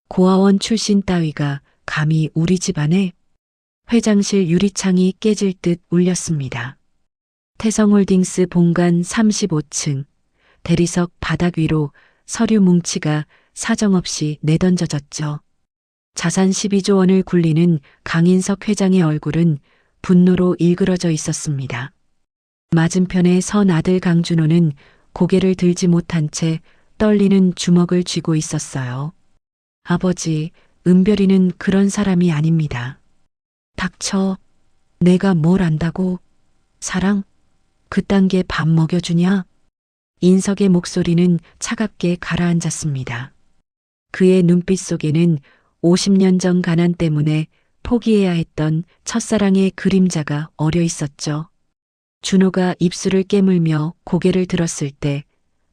고아원 출신 따위가 감히 우리 집안에? 회장실 유리창이 깨질 듯 울렸습니다. 태성홀딩스 본관 35층 대리석 바닥 위로 서류 뭉치가 사정없이 내던져졌죠. 자산 12조 원을 굴리는 강인석 회장의 얼굴은 분노로 일그러져 있었습니다. 맞은편에 선 아들 강준호는 고개를 들지 못한 채 떨리는 주먹을 쥐고 있었어요. 아버지, 은별이는 그런 사람이 아닙니다. 닥쳐. 내가 뭘 안다고? 사랑? 그딴 게 밥 먹여주냐? 인석의 목소리는 차갑게 가라앉았습니다. 그의 눈빛 속에는 50년 전 가난 때문에 포기해야 했던 첫사랑의 그림자가 어려 있었죠. 준호가 입술을 깨물며 고개를 들었을 때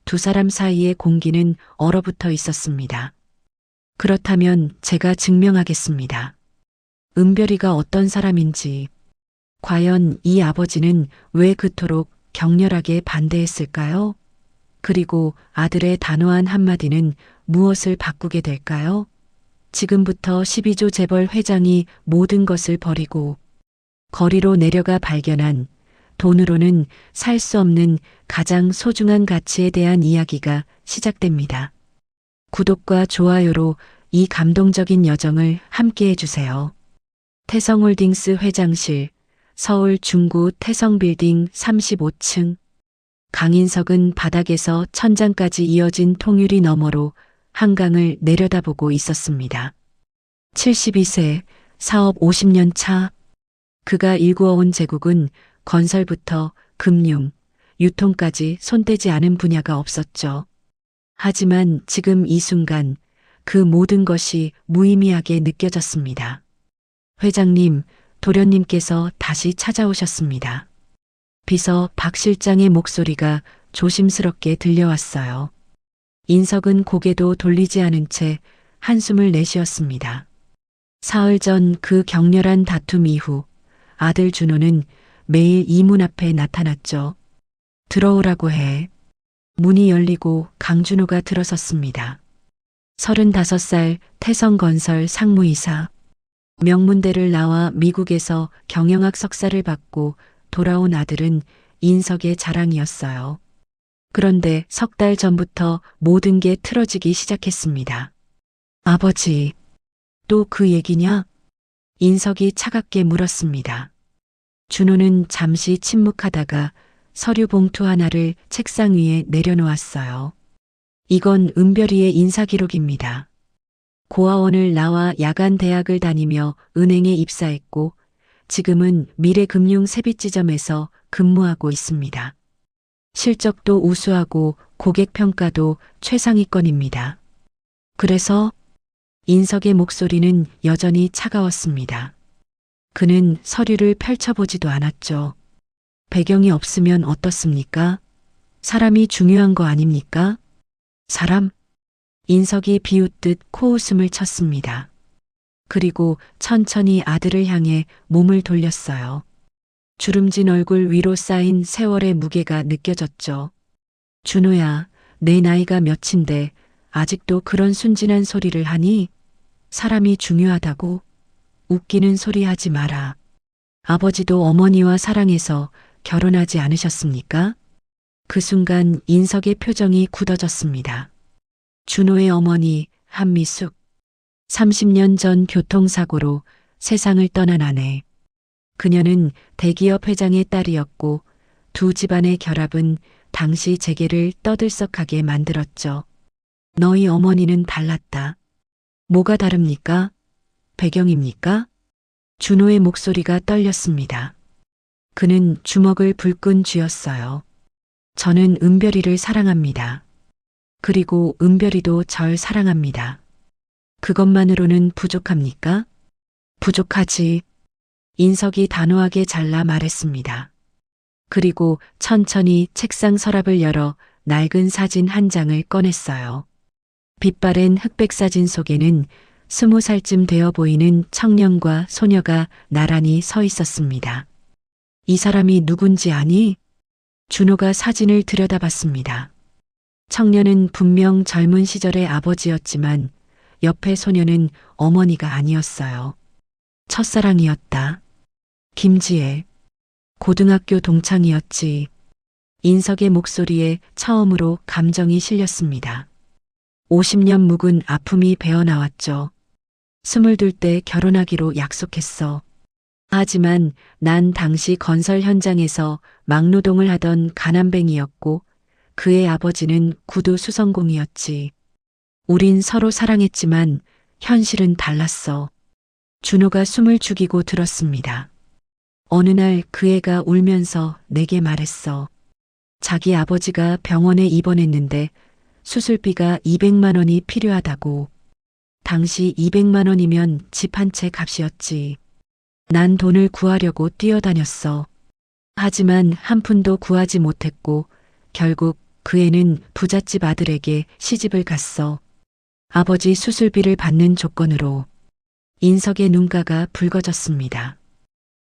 두 사람 사이의 공기는 얼어붙어 있었습니다. 그렇다면 제가 증명하겠습니다. 은별이가 어떤 사람인지. 과연 이 아버지는 왜 그토록 격렬하게 반대했을까요? 그리고 아들의 단호한 한마디는 무엇을 바꾸게 될까요? 지금부터 12조 재벌 회장이 모든 것을 버리고 거리로 내려가 발견한 돈으로는 살 수 없는 가장 소중한 가치에 대한 이야기가 시작됩니다. 구독과 좋아요로 이 감동적인 여정을 함께 해주세요. 태성홀딩스 회장실, 서울 중구 태성빌딩 35층. 강인석은 바닥에서 천장까지 이어진 통유리 너머로 한강을 내려다보고 있었습니다. 72세, 사업 50년 차. 그가 일구어온 제국은 건설부터 금융, 유통까지 손대지 않은 분야가 없었죠. 하지만 지금 이 순간 그 모든 것이 무의미하게 느껴졌습니다. 회장님, 도련님께서 다시 찾아오셨습니다. 비서 박 실장의 목소리가 조심스럽게 들려왔어요. 인석은 고개도 돌리지 않은 채 한숨을 내쉬었습니다. 사흘 전 그 격렬한 다툼 이후 아들 준호는 매일 이 문 앞에 나타났죠. 들어오라고 해. 문이 열리고 강준호가 들어섰습니다. 35살 태성건설 상무이사. 명문대를 나와 미국에서 경영학 석사를 받고 돌아온 아들은 인석의 자랑이었어요. 그런데 석 달 전부터 모든 게 틀어지기 시작했습니다. 아버지, 또 그 얘기냐? 인석이 차갑게 물었습니다. 준호는 잠시 침묵하다가 서류 봉투 하나를 책상 위에 내려놓았어요. 이건 은별이의 인사기록입니다. 고아원을 나와 야간 대학을 다니며 은행에 입사했고 지금은 미래금융세빛지점에서 근무하고 있습니다. 실적도 우수하고 고객 평가도 최상위권입니다. 그래서 인석의 목소리는 여전히 차가웠습니다. 그는 서류를 펼쳐보지도 않았죠. 배경이 없으면 어떻습니까? 사람이 중요한 거 아닙니까? 사람? 인석이 비웃듯 코웃음을 쳤습니다. 그리고 천천히 아들을 향해 몸을 돌렸어요. 주름진 얼굴 위로 쌓인 세월의 무게가 느껴졌죠. 준호야, 내 나이가 몇인데 아직도 그런 순진한 소리를 하니? 사람이 중요하다고? 웃기는 소리 하지 마라. 아버지도 어머니와 사랑해서 결혼하지 않으셨습니까? 그 순간 인석의 표정이 굳어졌습니다. 준호의 어머니 한미숙. 30년 전 교통사고로 세상을 떠난 아내. 그녀는 대기업 회장의 딸이었고 두 집안의 결합은 당시 재계를 떠들썩하게 만들었죠. 너희 어머니는 달랐다. 뭐가 다릅니까? 배경입니까? 준호의 목소리가 떨렸습니다. 그는 주먹을 불끈 쥐었어요. 저는 은별이를 사랑합니다. 그리고 은별이도 절 사랑합니다. 그것만으로는 부족합니까? 부족하지. 인석이 단호하게 잘라 말했습니다. 그리고 천천히 책상 서랍을 열어 낡은 사진 한 장을 꺼냈어요. 빛바랜 흑백 사진 속에는 20살쯤 되어 보이는 청년과 소녀가 나란히 서 있었습니다. 이 사람이 누군지 아니? 준호가 사진을 들여다봤습니다. 청년은 분명 젊은 시절의 아버지였지만 옆에 소녀는 어머니가 아니었어요. 첫사랑이었다. 김지혜. 고등학교 동창이었지. 인석의 목소리에 처음으로 감정이 실렸습니다. 50년 묵은 아픔이 배어나왔죠. 22 때 결혼하기로 약속했어. 하지만 난 당시 건설 현장에서 막노동을 하던 가난뱅이였고 그의 아버지는 구두 수성공이었지. 우린 서로 사랑했지만 현실은 달랐어. 준호가 숨을 죽이고 들었습니다. 어느 날 그 애가 울면서 내게 말했어. 자기 아버지가 병원에 입원했는데 수술비가 200만 원이 필요하다고. 당시 200만 원이면 집 한 채 값이었지. 난 돈을 구하려고 뛰어다녔어. 하지만 한 푼도 구하지 못했고 결국 그 애는 부잣집 아들에게 시집을 갔어. 아버지 수술비를 받는 조건으로. 인석의 눈가가 붉어졌습니다.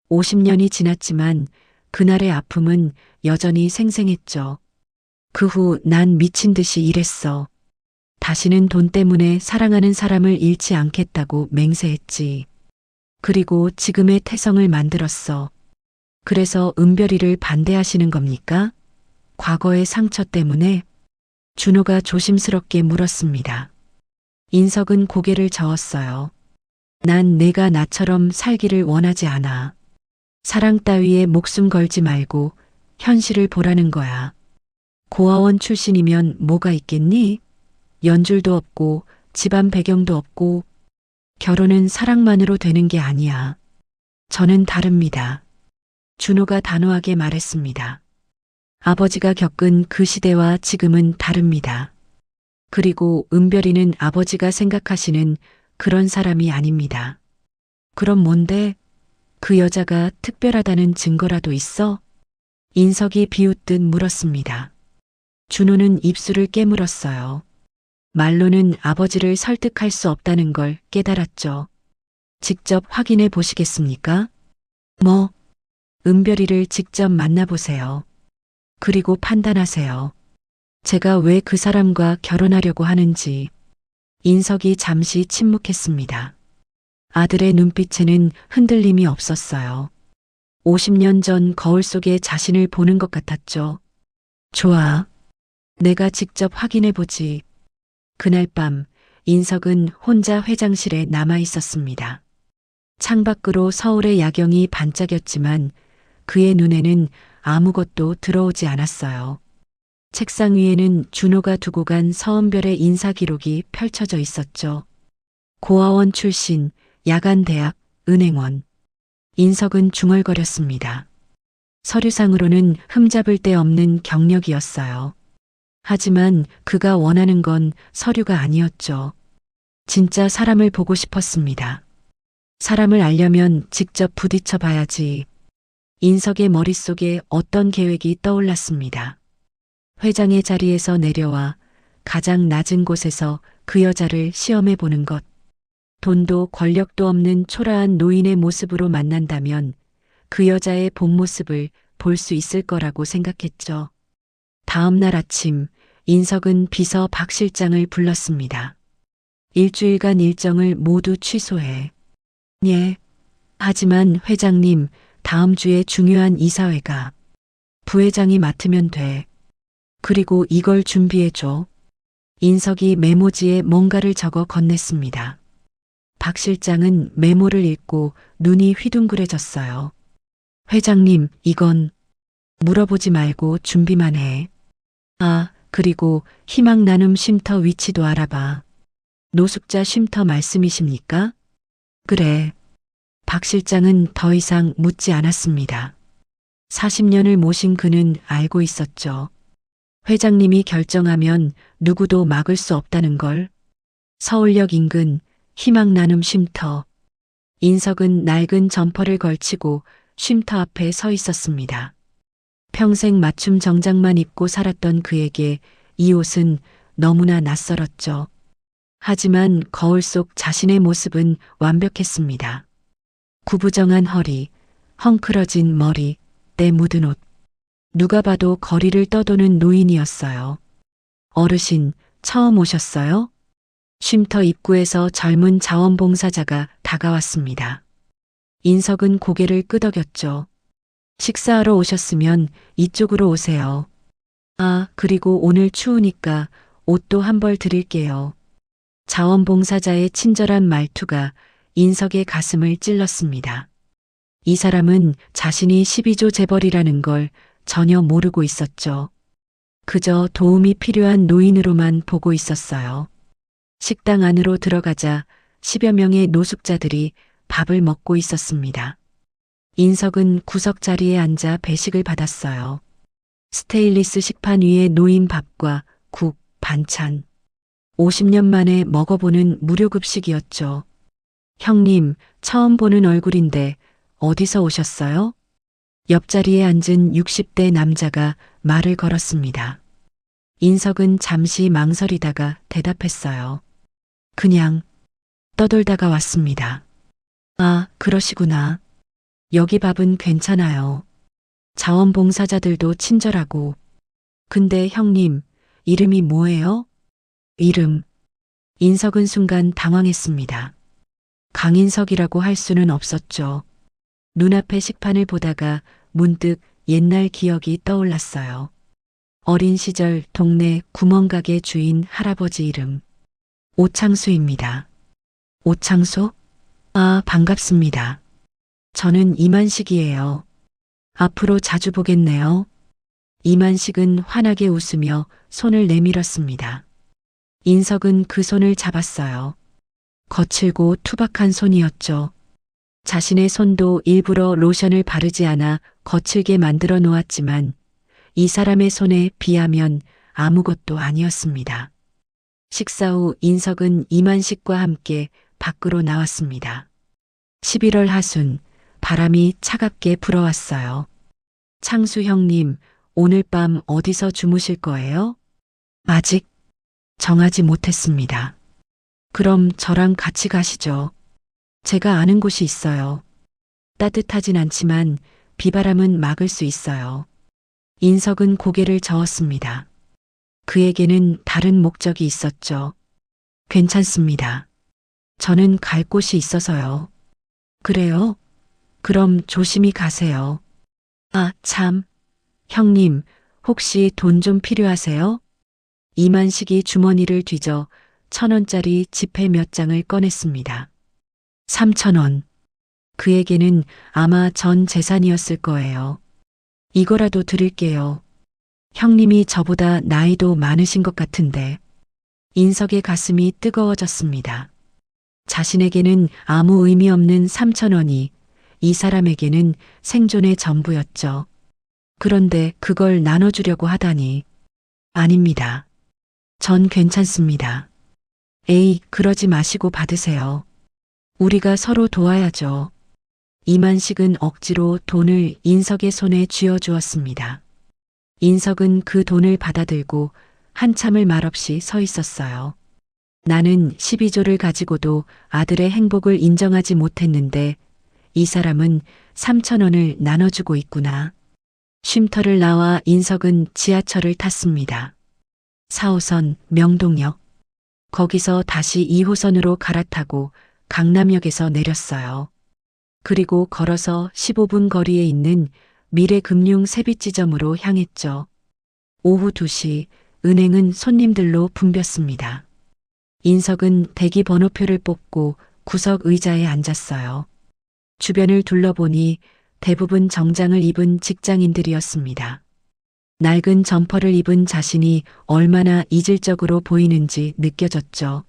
50년이 지났지만 그날의 아픔은 여전히 생생했죠. 그 후 난 미친 듯이 일했어. 다시는 돈 때문에 사랑하는 사람을 잃지 않겠다고 맹세했지. 그리고 지금의 태성을 만들었어. 그래서 은별이를 반대하시는 겁니까? 과거의 상처 때문에? 준호가 조심스럽게 물었습니다. 인석은 고개를 저었어요. 난 내가 나처럼 살기를 원하지 않아. 사랑 따위에 목숨 걸지 말고 현실을 보라는 거야. 고아원 출신이면 뭐가 있겠니? 연줄도 없고 집안 배경도 없고 결혼은 사랑만으로 되는 게 아니야. 저는 다릅니다. 준호가 단호하게 말했습니다. 아버지가 겪은 그 시대와 지금은 다릅니다. 그리고 은별이는 아버지가 생각하시는 그런 사람이 아닙니다. 그럼 뭔데? 그 여자가 특별하다는 증거라도 있어? 인석이 비웃듯 물었습니다. 준호는 입술을 깨물었어요. 말로는 아버지를 설득할 수 없다는 걸 깨달았죠. 직접 확인해 보시겠습니까? 뭐? 은별이를 직접 만나보세요. 그리고 판단하세요. 제가 왜 그 사람과 결혼하려고 하는지. 인석이 잠시 침묵했습니다. 아들의 눈빛에는 흔들림이 없었어요. 50년 전 거울 속에 자신을 보는 것 같았죠. 좋아. 내가 직접 확인해 보지. 그날 밤 인석은 혼자 회장실에 남아 있었습니다. 창밖으로 서울의 야경이 반짝였지만 그의 눈에는 아무것도 들어오지 않았어요. 책상 위에는 준호가 두고 간 서은별의 인사 기록이 펼쳐져 있었죠. 고아원 출신, 야간대학, 은행원. 인석은 중얼거렸습니다. 서류상으로는 흠잡을 데 없는 경력이었어요. 하지만 그가 원하는 건 서류가 아니었죠. 진짜 사람을 보고 싶었습니다. 사람을 알려면 직접 부딪혀 봐야지. 인석의 머릿속에 어떤 계획이 떠올랐습니다. 회장의 자리에서 내려와 가장 낮은 곳에서 그 여자를 시험해 보는 것. 돈도 권력도 없는 초라한 노인의 모습으로 만난다면 그 여자의 본 모습을 볼 수 있을 거라고 생각했죠. 다음 날 아침 인석은 비서 박 실장을 불렀습니다. 일주일간 일정을 모두 취소해. 예. 하지만 회장님, 다음 주에 중요한 이사회가. 부회장이 맡으면 돼. 그리고 이걸 준비해줘. 인석이 메모지에 뭔가를 적어 건넸습니다. 박 실장은 메모를 읽고 눈이 휘둥그레졌어요. 회장님, 이건 물어보지 말고 준비만 해. 아, 그리고 희망 나눔 쉼터 위치도 알아봐. 노숙자 쉼터 말씀이십니까? 그래. 박 실장은 더 이상 묻지 않았습니다. 40년을 모신 그는 알고 있었죠. 회장님이 결정하면 누구도 막을 수 없다는 걸. 서울역 인근 희망 나눔 쉼터. 인석은 낡은 점퍼를 걸치고 쉼터 앞에 서 있었습니다. 평생 맞춤 정장만 입고 살았던 그에게 이 옷은 너무나 낯설었죠. 하지만 거울 속 자신의 모습은 완벽했습니다. 구부정한 허리, 헝클어진 머리, 때 묻은 옷. 누가 봐도 거리를 떠도는 노인이었어요. 어르신, 처음 오셨어요? 쉼터 입구에서 젊은 자원봉사자가 다가왔습니다. 인석은 고개를 끄덕였죠. 식사하러 오셨으면 이쪽으로 오세요. 아, 그리고 오늘 추우니까 옷도 한 벌 드릴게요. 자원봉사자의 친절한 말투가 인석의 가슴을 찔렀습니다. 이 사람은 자신이 12조 재벌이라는 걸 전혀 모르고 있었죠. 그저 도움이 필요한 노인으로만 보고 있었어요. 식당 안으로 들어가자 10여 명의 노숙자들이 밥을 먹고 있었습니다. 인석은 구석 자리에 앉아 배식을 받았어요. 스테인리스 식판 위에 놓인 밥과 국, 반찬. 50년 만에 먹어보는 무료급식이었죠. 형님, 처음 보는 얼굴인데 어디서 오셨어요? 옆자리에 앉은 60대 남자가 말을 걸었습니다. 인석은 잠시 망설이다가 대답했어요. 그냥 떠돌다가 왔습니다. 아, 그러시구나. 여기 밥은 괜찮아요. 자원봉사자들도 친절하고. 근데 형님, 이름이 뭐예요? 이름. 인석은 순간 당황했습니다. 강인석이라고 할 수는 없었죠. 눈앞의 식판을 보다가 문득 옛날 기억이 떠올랐어요. 어린 시절 동네 구멍가게 주인 할아버지 이름. 오창수입니다. 오창수? 아, 반갑습니다. 저는 이만식이에요. 앞으로 자주 보겠네요. 이만식은 환하게 웃으며 손을 내밀었습니다. 인석은 그 손을 잡았어요. 거칠고 투박한 손이었죠. 자신의 손도 일부러 로션을 바르지 않아 거칠게 만들어 놓았지만 이 사람의 손에 비하면 아무것도 아니었습니다. 식사 후 인석은 이만식과 함께 밖으로 나왔습니다. 11월 하순, 바람이 차갑게 불어왔어요. 창수 형님, 오늘 밤 어디서 주무실 거예요? 아직 정하지 못했습니다. 그럼 저랑 같이 가시죠. 제가 아는 곳이 있어요. 따뜻하진 않지만 비바람은 막을 수 있어요. 인석은 고개를 저었습니다. 그에게는 다른 목적이 있었죠. 괜찮습니다. 저는 갈 곳이 있어서요. 그래요? 그럼 조심히 가세요. 아, 참. 형님, 혹시 돈 좀 필요하세요? 이만식이 주머니를 뒤져 1,000원짜리 지폐 몇 장을 꺼냈습니다. 3,000원. 그에게는 아마 전 재산이었을 거예요. 이거라도 드릴게요. 형님이 저보다 나이도 많으신 것 같은데. 인석의 가슴이 뜨거워졌습니다. 자신에게는 아무 의미 없는 3,000원이 이 사람에게는 생존의 전부였죠. 그런데 그걸 나눠주려고 하다니. 아닙니다. 전 괜찮습니다. 에이, 그러지 마시고 받으세요. 우리가 서로 도와야죠. 이만식은 억지로 돈을 인석의 손에 쥐어주었습니다. 인석은 그 돈을 받아들고 한참을 말없이 서 있었어요. 나는 12조를 가지고도 아들의 행복을 인정하지 못했는데 이 사람은 3,000원을 나눠주고 있구나. 쉼터를 나와 인석은 지하철을 탔습니다. 4호선 명동역. 거기서 다시 2호선으로 갈아타고 강남역에서 내렸어요. 그리고 걸어서 15분 거리에 있는 미래금융 세빛지점으로 향했죠. 오후 2시 은행은 손님들로 붐볐습니다. 인석은 대기 번호표를 뽑고 구석 의자에 앉았어요. 주변을 둘러보니 대부분 정장을 입은 직장인들이었습니다. 낡은 점퍼를 입은 자신이 얼마나 이질적으로 보이는지 느껴졌죠.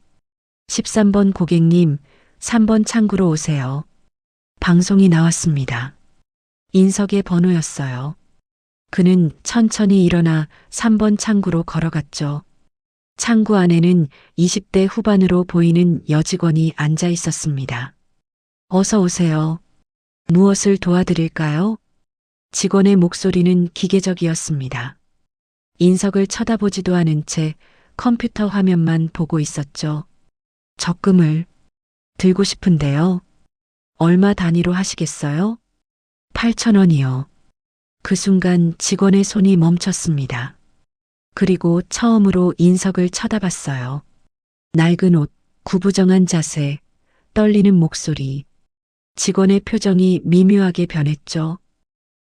13번 고객님, 3번 창구로 오세요. 방송이 나왔습니다. 인석의 번호였어요. 그는 천천히 일어나 3번 창구로 걸어갔죠. 창구 안에는 20대 후반으로 보이는 여직원이 앉아 있었습니다. 어서 오세요. 무엇을 도와드릴까요? 직원의 목소리는 기계적이었습니다. 인석을 쳐다보지도 않은 채 컴퓨터 화면만 보고 있었죠. 적금을 들고 싶은데요. 얼마 단위로 하시겠어요? 8,000원이요. 그 순간 직원의 손이 멈췄습니다. 그리고 처음으로 인석을 쳐다봤어요. 낡은 옷, 구부정한 자세, 떨리는 목소리. 직원의 표정이 미묘하게 변했죠.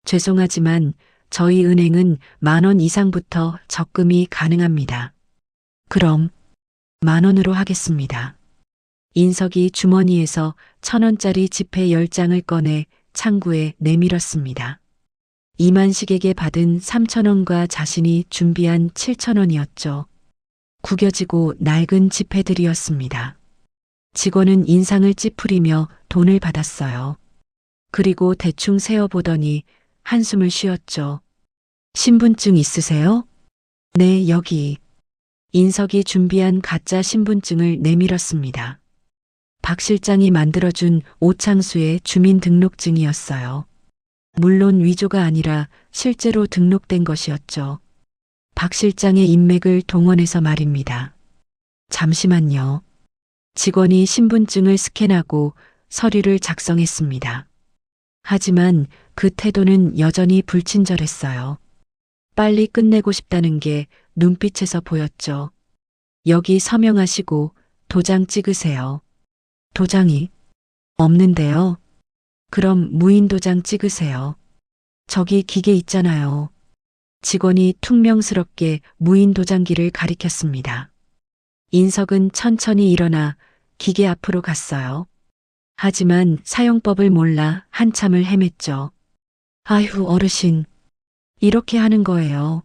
죄송하지만 저희 은행은 10,000원 이상부터 적금이 가능합니다. 그럼 10,000원으로 하겠습니다. 인석이 주머니에서 1,000원짜리 지폐 10장을 꺼내 창구에 내밀었습니다. 이만식에게 받은 3,000원과 자신이 준비한 7,000원이었죠. 구겨지고 낡은 지폐들이었습니다. 직원은 인상을 찌푸리며 돈을 받았어요. 그리고 대충 세어보더니 한숨을 쉬었죠. 신분증 있으세요? 네, 여기. 인석이 준비한 가짜 신분증을 내밀었습니다. 박 실장이 만들어준 오창수의 주민등록증이었어요. 물론 위조가 아니라 실제로 등록된 것이었죠. 박 실장의 인맥을 동원해서 말입니다. 잠시만요. 직원이 신분증을 스캔하고 서류를 작성했습니다. 하지만 그 태도는 여전히 불친절했어요. 빨리 끝내고 싶다는 게 눈빛에서 보였죠. 여기 서명하시고 도장 찍으세요. 도장이 없는데요. 그럼 무인 도장 찍으세요. 저기 기계 있잖아요. 직원이 퉁명스럽게 무인 도장기를 가리켰습니다. 인석은 천천히 일어나 기계 앞으로 갔어요. 하지만 사용법을 몰라 한참을 헤맸죠. 아휴, 어르신. 이렇게 하는 거예요.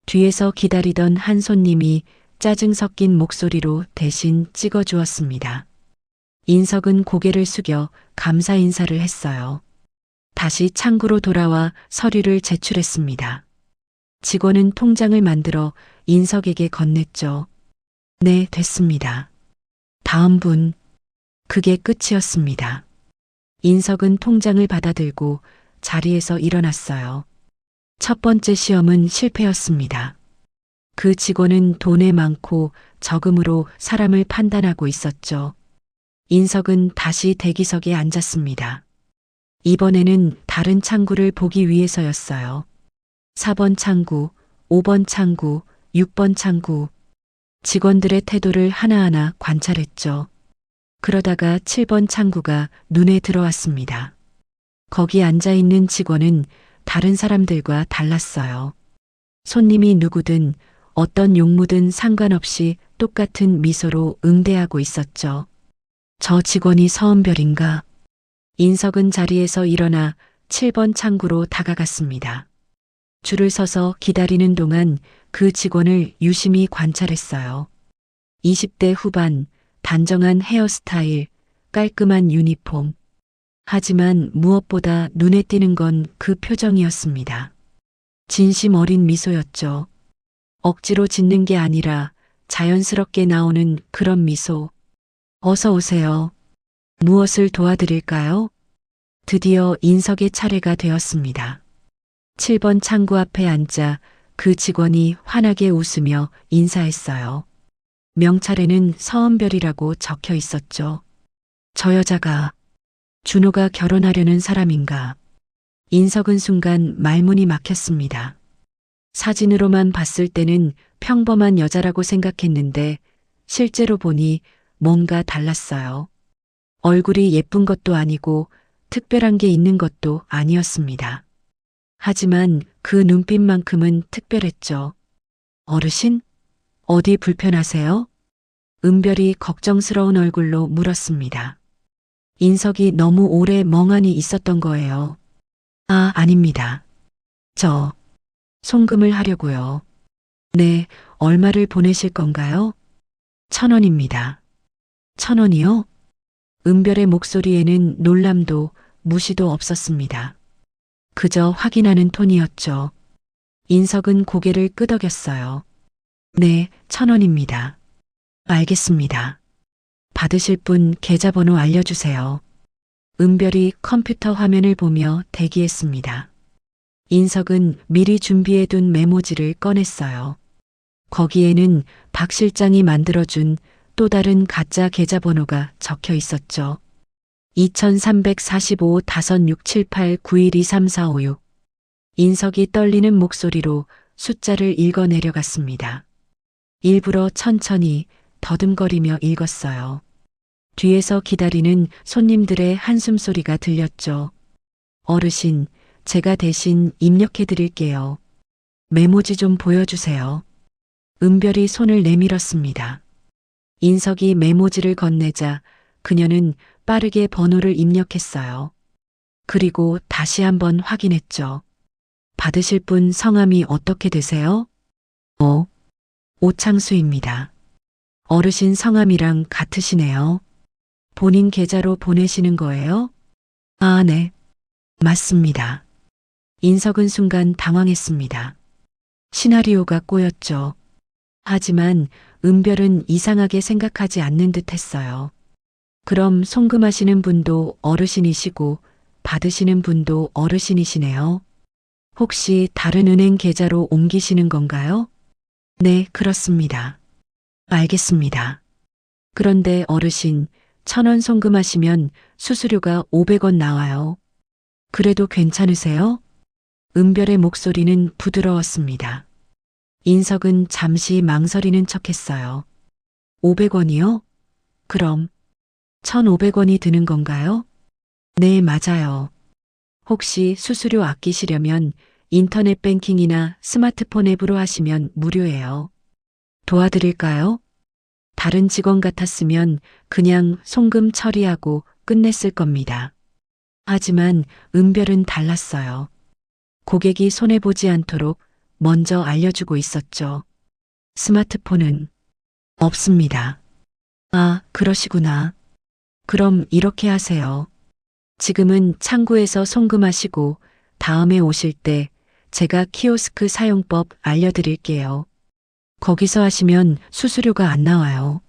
뒤에서 기다리던 한 손님이 짜증 섞인 목소리로 대신 찍어주었습니다. 인석은 고개를 숙여 감사 인사를 했어요. 다시 창구로 돌아와 서류를 제출했습니다. 직원은 통장을 만들어 인석에게 건넸죠. 네, 됐습니다. 다음 분. 그게 끝이었습니다. 인석은 통장을 받아들고 자리에서 일어났어요. 첫 번째 시험은 실패였습니다. 그 직원은 돈에 많고 적음으로 사람을 판단하고 있었죠. 인석은 다시 대기석에 앉았습니다. 이번에는 다른 창구를 보기 위해서였어요. 4번 창구, 5번 창구, 6번 창구. 직원들의 태도를 하나하나 관찰했죠. 그러다가 7번 창구가 눈에 들어왔습니다. 거기 앉아있는 직원은 다른 사람들과 달랐어요. 손님이 누구든 어떤 용무든 상관없이 똑같은 미소로 응대하고 있었죠. 저 직원이 서은별인가? 인석은 자리에서 일어나 7번 창구로 다가갔습니다. 줄을 서서 기다리는 동안 그 직원을 유심히 관찰했어요. 20대 후반, 단정한 헤어스타일, 깔끔한 유니폼. 하지만 무엇보다 눈에 띄는 건 그 표정이었습니다. 진심 어린 미소였죠. 억지로 짓는 게 아니라 자연스럽게 나오는 그런 미소. 어서 오세요. 무엇을 도와드릴까요? 드디어 인석의 차례가 되었습니다. 7번 창구 앞에 앉아 그 직원이 환하게 웃으며 인사했어요. 명찰에는 서은별이라고 적혀 있었죠. 저 여자가 준호가 결혼하려는 사람인가? 인석은 순간 말문이 막혔습니다. 사진으로만 봤을 때는 평범한 여자라고 생각했는데 실제로 보니 뭔가 달랐어요. 얼굴이 예쁜 것도 아니고 특별한 게 있는 것도 아니었습니다. 하지만 그 눈빛만큼은 특별했죠. 어르신? 어디 불편하세요? 은별이 걱정스러운 얼굴로 물었습니다. 인석이 너무 오래 멍하니 있었던 거예요. 아, 아닙니다. 저 송금을 하려고요. 네, 얼마를 보내실 건가요? 1,000원입니다. 1,000원이요? 은별의 목소리에는 놀람도 무시도 없었습니다. 그저 확인하는 톤이었죠. 인석은 고개를 끄덕였어요. 네, 1,000원입니다. 알겠습니다. 받으실 분 계좌번호 알려주세요. 은별이 컴퓨터 화면을 보며 대기했습니다. 인석은 미리 준비해둔 메모지를 꺼냈어요. 거기에는 박 실장이 만들어준 또 다른 가짜 계좌번호가 적혀 있었죠. 2345-5678-9123-456. 인석이 떨리는 목소리로 숫자를 읽어 내려갔습니다. 일부러 천천히 더듬거리며 읽었어요. 뒤에서 기다리는 손님들의 한숨소리가 들렸죠. 어르신, 제가 대신 입력해 드릴게요. 메모지 좀 보여주세요. 은별이 손을 내밀었습니다. 인석이 메모지를 건네자 그녀는 빠르게 번호를 입력했어요. 그리고 다시 한번 확인했죠. 받으실 분 성함이 어떻게 되세요? 오창수입니다. 어르신 성함이랑 같으시네요. 본인 계좌로 보내시는 거예요? 아, 네. 맞습니다. 인석은 순간 당황했습니다. 시나리오가 꼬였죠. 하지만 은별은 이상하게 생각하지 않는 듯 했어요. 그럼 송금하시는 분도 어르신이시고 받으시는 분도 어르신이시네요. 혹시 다른 은행 계좌로 옮기시는 건가요? 네, 그렇습니다. 알겠습니다. 그런데 어르신, 1,000원 송금하시면 수수료가 500원 나와요. 그래도 괜찮으세요? 은별의 목소리는 부드러웠습니다. 인석은 잠시 망설이는 척했어요. 500원이요? 그럼 1,500원이 드는 건가요? 네, 맞아요. 혹시 수수료 아끼시려면 인터넷 뱅킹이나 스마트폰 앱으로 하시면 무료예요. 도와드릴까요? 다른 직원 같았으면 그냥 송금 처리하고 끝냈을 겁니다. 하지만 은별은 달랐어요. 고객이 손해보지 않도록 먼저 알려주고 있었죠. 스마트폰은 없습니다. 아, 그러시구나. 그럼 이렇게 하세요. 지금은 창구에서 송금하시고 다음에 오실 때 제가 키오스크 사용법 알려드릴게요. 거기서 하시면 수수료가 안 나와요.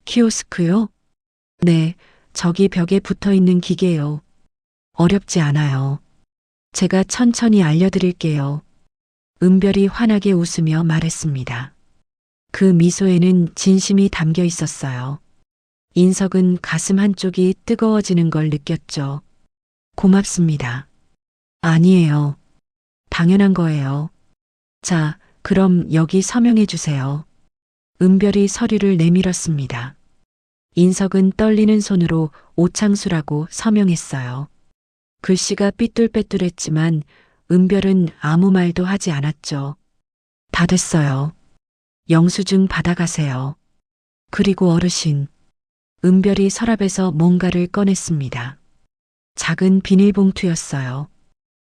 키오스크요? 네, 저기 벽에 붙어 있는 기계요. 어렵지 않아요. 제가 천천히 알려드릴게요. 은별이 환하게 웃으며 말했습니다. 그 미소에는 진심이 담겨 있었어요. 인석은 가슴 한쪽이 뜨거워지는 걸 느꼈죠. 고맙습니다. 아니에요. 당연한 거예요. 자, 그럼 여기 서명해 주세요. 은별이 서류를 내밀었습니다. 인석은 떨리는 손으로 오창수라고 서명했어요. 글씨가 삐뚤빼뚤했지만 은별은 아무 말도 하지 않았죠. 다 됐어요. 영수증 받아가세요. 그리고 어르신. 은별이 서랍에서 뭔가를 꺼냈습니다. 작은 비닐봉투였어요.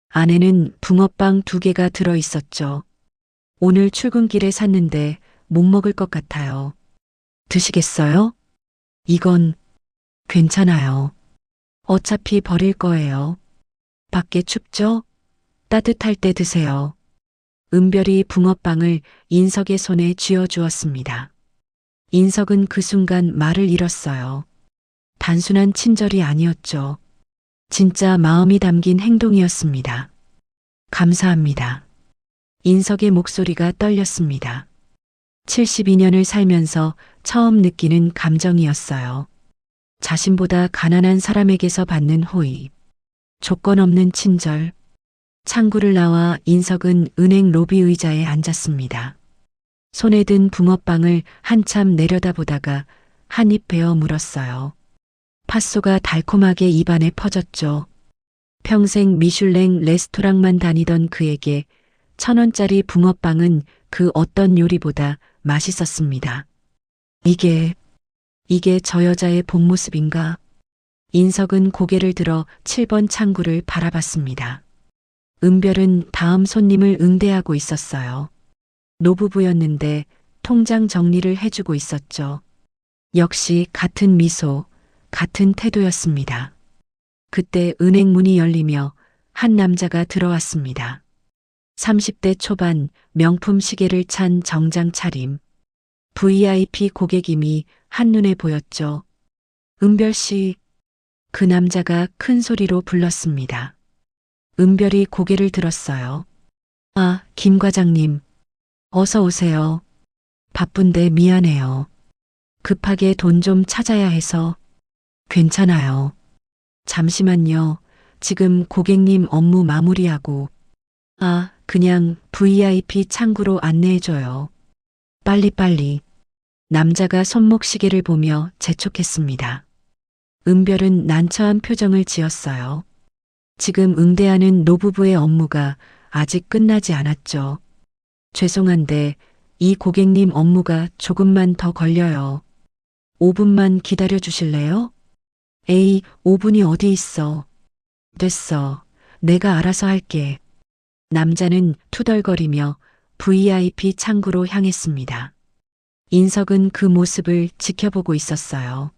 안에는 붕어빵 2개가 들어 있었죠. 오늘 출근길에 샀는데 못 먹을 것 같아요. 드시겠어요? 이건 괜찮아요. 어차피 버릴 거예요. 밖에 춥죠? 따뜻할 때 드세요. 은별이 붕어빵을 인석의 손에 쥐어주었습니다. 인석은 그 순간 말을 잃었어요. 단순한 친절이 아니었죠. 진짜 마음이 담긴 행동이었습니다. 감사합니다. 인석의 목소리가 떨렸습니다. 72년을 살면서 처음 느끼는 감정이었어요. 자신보다 가난한 사람에게서 받는 호의, 조건 없는 친절. 창구를 나와 인석은 은행 로비 의자에 앉았습니다. 손에 든 붕어빵을 한참 내려다보다가 한 입 베어 물었어요. 팥소가 달콤하게 입안에 퍼졌죠. 평생 미슐랭 레스토랑만 다니던 그에게 1,000원짜리 붕어빵은 그 어떤 요리보다 맛있었습니다. 이게 저 여자의 본 모습인가? 인석은 고개를 들어 7번 창구를 바라봤습니다. 은별은 다음 손님을 응대하고 있었어요. 노부부였는데 통장 정리를 해주고 있었죠. 역시 같은 미소, 같은 태도였습니다. 그때 은행 문이 열리며 한 남자가 들어왔습니다. 30대 초반 명품 시계를 찬 정장 차림. VIP 고객임이 한눈에 보였죠. 은별 씨. 그 남자가 큰 소리로 불렀습니다. 은별이 고개를 들었어요. 아, 김 과장님. 어서 오세요. 바쁜데 미안해요. 급하게 돈 좀 찾아야 해서. 괜찮아요. 잠시만요. 지금 고객님 업무 마무리하고. 아, 그냥 VIP 창구로 안내해줘요. 빨리빨리. 남자가 손목 시계를 보며 재촉했습니다. 은별은 난처한 표정을 지었어요. 지금 응대하는 노부부의 업무가 아직 끝나지 않았죠. 죄송한데 이 고객님 업무가 조금만 더 걸려요. 5분만 기다려 주실래요? 에이, 5분이 어디 있어. 됐어. 내가 알아서 할게. 남자는 투덜거리며 VIP 창구로 향했습니다. 인석은 그 모습을 지켜보고 있었어요.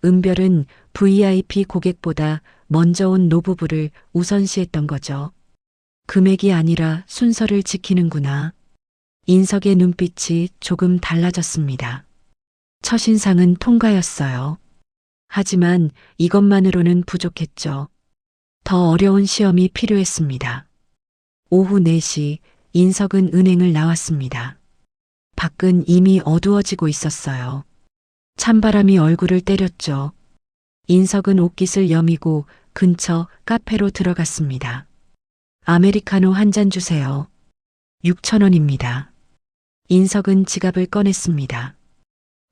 은별은 VIP 고객보다 먼저 온 노부부를 우선시했던 거죠. 금액이 아니라 순서를 지키는구나. 인석의 눈빛이 조금 달라졌습니다. 첫인상은 통과였어요. 하지만 이것만으로는 부족했죠. 더 어려운 시험이 필요했습니다. 오후 4시 인석은 은행을 나왔습니다. 밖은 이미 어두워지고 있었어요. 찬바람이 얼굴을 때렸죠. 인석은 옷깃을 여미고 근처 카페로 들어갔습니다. 아메리카노 한 잔 주세요. 6,000원입니다. 인석은 지갑을 꺼냈습니다.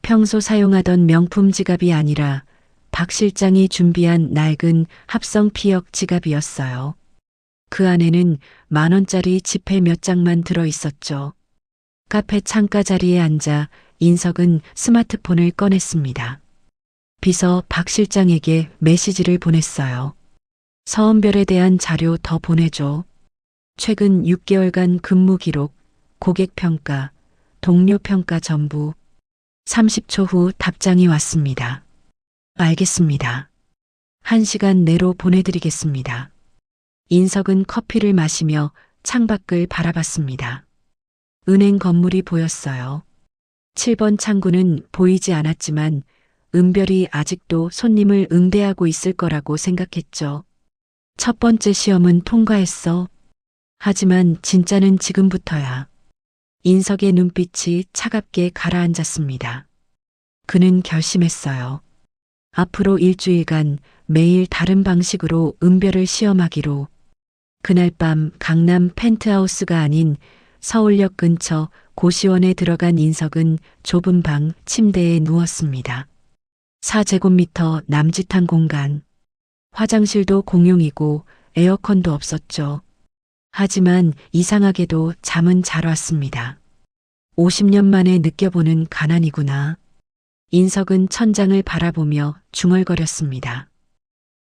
평소 사용하던 명품 지갑이 아니라 박 실장이 준비한 낡은 합성 피역 지갑이었어요. 그 안에는 10,000원짜리 지폐 몇 장만 들어 있었죠. 카페 창가 자리에 앉아 인석은 스마트폰을 꺼냈습니다. 비서 박 실장에게 메시지를 보냈어요. 서은별에 대한 자료 더 보내줘. 최근 6개월간 근무 기록, 고객 평가, 동료 평가 전부. 30초 후 답장이 왔습니다. 알겠습니다. 1시간 내로 보내드리겠습니다. 인석은 커피를 마시며 창밖을 바라봤습니다. 은행 건물이 보였어요. 7번 창구는 보이지 않았지만 은별이 아직도 손님을 응대하고 있을 거라고 생각했죠. 첫 번째 시험은 통과했어. 하지만 진짜는 지금부터야. 인석의 눈빛이 차갑게 가라앉았습니다. 그는 결심했어요. 앞으로 일주일간 매일 다른 방식으로 은별을 시험하기로. 그날 밤 강남 펜트하우스가 아닌 서울역 근처 고시원에 들어간 인석은 좁은 방 침대에 누웠습니다. 4제곱미터 남짓한 공간. 화장실도 공용이고 에어컨도 없었죠. 하지만 이상하게도 잠은 잘 왔습니다. 50년 만에 느껴보는 가난이구나. 인석은 천장을 바라보며 중얼거렸습니다.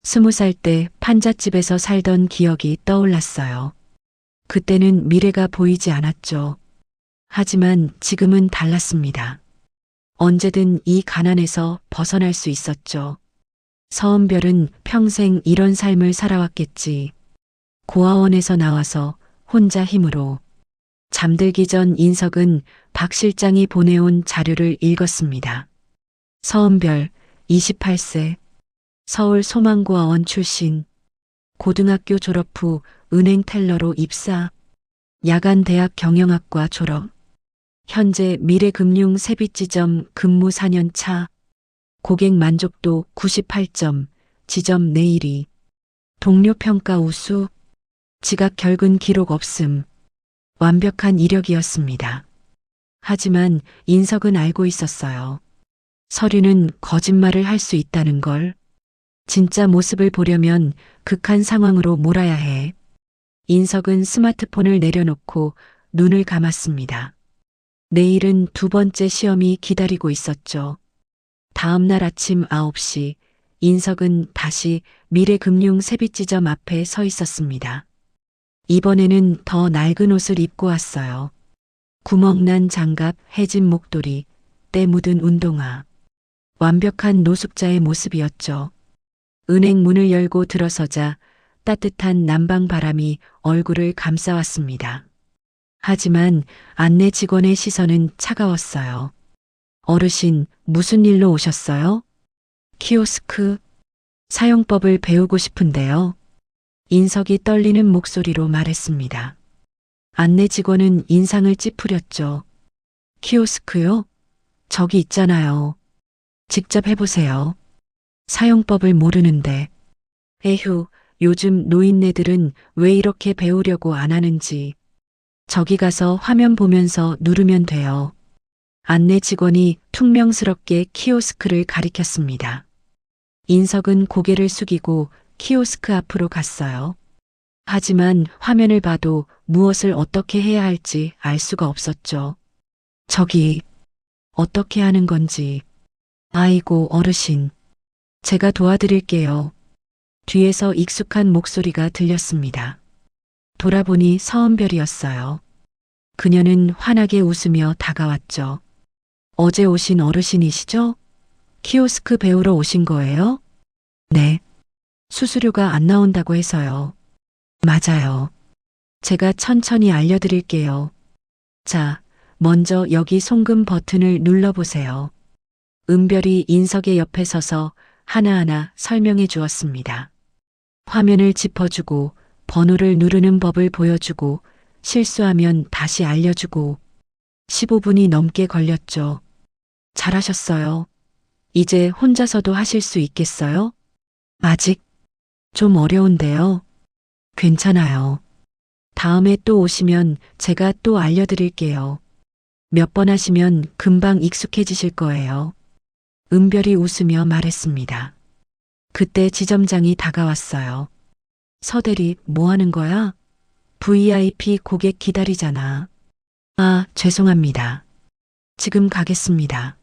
20살 때 판잣집에서 살던 기억이 떠올랐어요. 그때는 미래가 보이지 않았죠. 하지만 지금은 달랐습니다. 언제든 이 가난에서 벗어날 수 있었죠. 서은별은 평생 이런 삶을 살아왔겠지. 고아원에서 나와서 혼자 힘으로. 잠들기 전 인석은 박 실장이 보내온 자료를 읽었습니다. 서은별, 28세, 서울 소망고아원 출신, 고등학교 졸업 후 은행 텔러로 입사, 야간 대학 경영학과 졸업, 현재 미래금융 세빛지점 근무 4년 차, 고객 만족도 98점, 지점 내일이, 동료 평가 우수, 지각 결근 기록 없음, 완벽한 이력이었습니다. 하지만 인석은 알고 있었어요. 서류는 거짓말을 할 수 있다는 걸. 진짜 모습을 보려면 극한 상황으로 몰아야 해. 인석은 스마트폰을 내려놓고 눈을 감았습니다. 내일은 두 번째 시험이 기다리고 있었죠. 다음 날 아침 9시 인석은 다시 미래금융 세빛지점 앞에 서 있었습니다. 이번에는 더 낡은 옷을 입고 왔어요. 구멍난 장갑, 해진 목도리, 때 묻은 운동화. 완벽한 노숙자의 모습이었죠. 은행 문을 열고 들어서자 따뜻한 남방 바람이 얼굴을 감싸왔습니다. 하지만 안내 직원의 시선은 차가웠어요. 어르신, 무슨 일로 오셨어요? 키오스크. 사용법을 배우고 싶은데요. 인석이 떨리는 목소리로 말했습니다. 안내 직원은 인상을 찌푸렸죠. 키오스크요? 저기 있잖아요. 직접 해보세요. 사용법을 모르는데. 에휴, 요즘 노인네들은 왜 이렇게 배우려고 안 하는지. 저기 가서 화면 보면서 누르면 돼요. 안내 직원이 퉁명스럽게 키오스크를 가리켰습니다. 인석은 고개를 숙이고 키오스크 앞으로 갔어요. 하지만 화면을 봐도 무엇을 어떻게 해야 할지 알 수가 없었죠. 저기, 어떻게 하는 건지. 아이고, 어르신. 제가 도와드릴게요. 뒤에서 익숙한 목소리가 들렸습니다. 돌아보니 서은별이었어요. 그녀는 환하게 웃으며 다가왔죠. 어제 오신 어르신이시죠? 키오스크 배우러 오신 거예요? 네. 수수료가 안 나온다고 해서요. 맞아요. 제가 천천히 알려드릴게요. 자, 먼저 여기 송금 버튼을 눌러보세요. 은별이 인석의 옆에 서서 하나하나 설명해 주었습니다. 화면을 짚어주고 번호를 누르는 법을 보여주고 실수하면 다시 알려주고 15분이 넘게 걸렸죠. 잘하셨어요. 이제 혼자서도 하실 수 있겠어요? 아직 좀 어려운데요. 괜찮아요. 다음에 또 오시면 제가 또 알려드릴게요. 몇 번 하시면 금방 익숙해지실 거예요. 은별이 웃으며 말했습니다. 그때 지점장이 다가왔어요. 서대리, 뭐 하는 거야? VIP 고객 기다리잖아. 아, 죄송합니다. 지금 가겠습니다.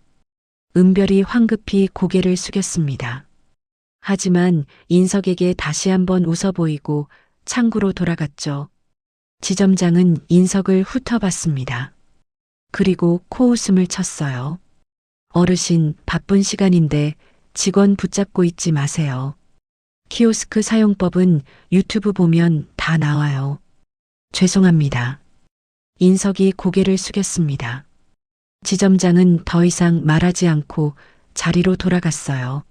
은별이 황급히 고개를 숙였습니다. 하지만 인석에게 다시 한번 웃어 보이고 창구로 돌아갔죠. 지점장은 인석을 훑어봤습니다. 그리고 코웃음을 쳤어요. 어르신, 바쁜 시간인데 직원 붙잡고 있지 마세요. 키오스크 사용법은 유튜브 보면 다 나와요. 죄송합니다. 인석이 고개를 숙였습니다. 지점장은 더 이상 말하지 않고 자리로 돌아갔어요.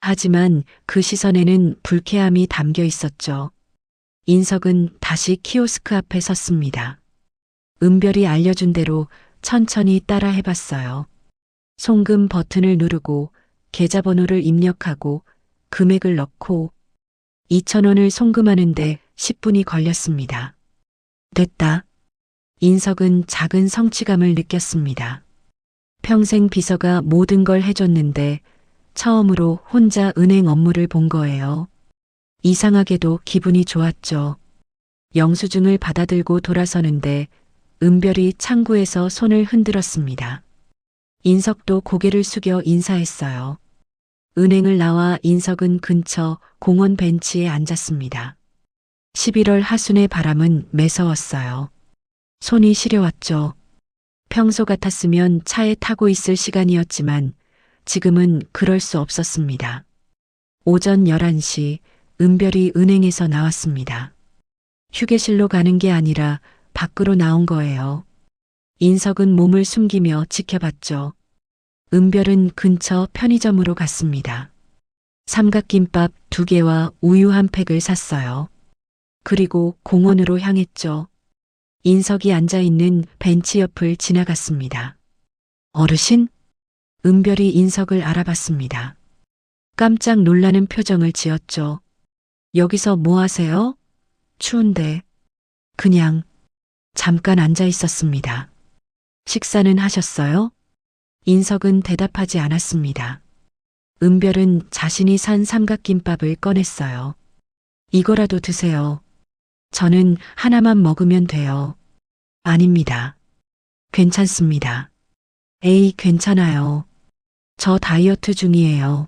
하지만 그 시선에는 불쾌함이 담겨 있었죠. 인석은 다시 키오스크 앞에 섰습니다. 은별이 알려준 대로 천천히 따라 해봤어요. 송금 버튼을 누르고 계좌번호를 입력하고 금액을 넣고 2,000원을 송금하는데 10분이 걸렸습니다. 됐다. 인석은 작은 성취감을 느꼈습니다. 평생 비서가 모든 걸 해줬는데 처음으로 혼자 은행 업무를 본 거예요. 이상하게도 기분이 좋았죠. 영수증을 받아들고 돌아서는데 은별이 창구에서 손을 흔들었습니다. 인석도 고개를 숙여 인사했어요. 은행을 나와 인석은 근처 공원 벤치에 앉았습니다. 11월 하순의 바람은 매서웠어요. 손이 시려왔죠. 평소 같았으면 차에 타고 있을 시간이었지만 지금은 그럴 수 없었습니다. 오전 11시 은별이 은행에서 나왔습니다. 휴게실로 가는 게 아니라 밖으로 나온 거예요. 인석은 몸을 숨기며 지켜봤죠. 은별은 근처 편의점으로 갔습니다. 삼각김밥 2개와 우유 한 팩을 샀어요. 그리고 공원으로 향했죠. 인석이 앉아있는 벤치 옆을 지나갔습니다. 어르신? 은별이 인석을 알아봤습니다. 깜짝 놀라는 표정을 지었죠. 여기서 뭐 하세요? 추운데. 그냥 잠깐 앉아 있었습니다. 식사는 하셨어요? 인석은 대답하지 않았습니다. 은별은 자신이 산 삼각김밥을 꺼냈어요. 이거라도 드세요. 저는 하나만 먹으면 돼요. 아닙니다. 괜찮습니다. 에이, 괜찮아요. 저 다이어트 중이에요.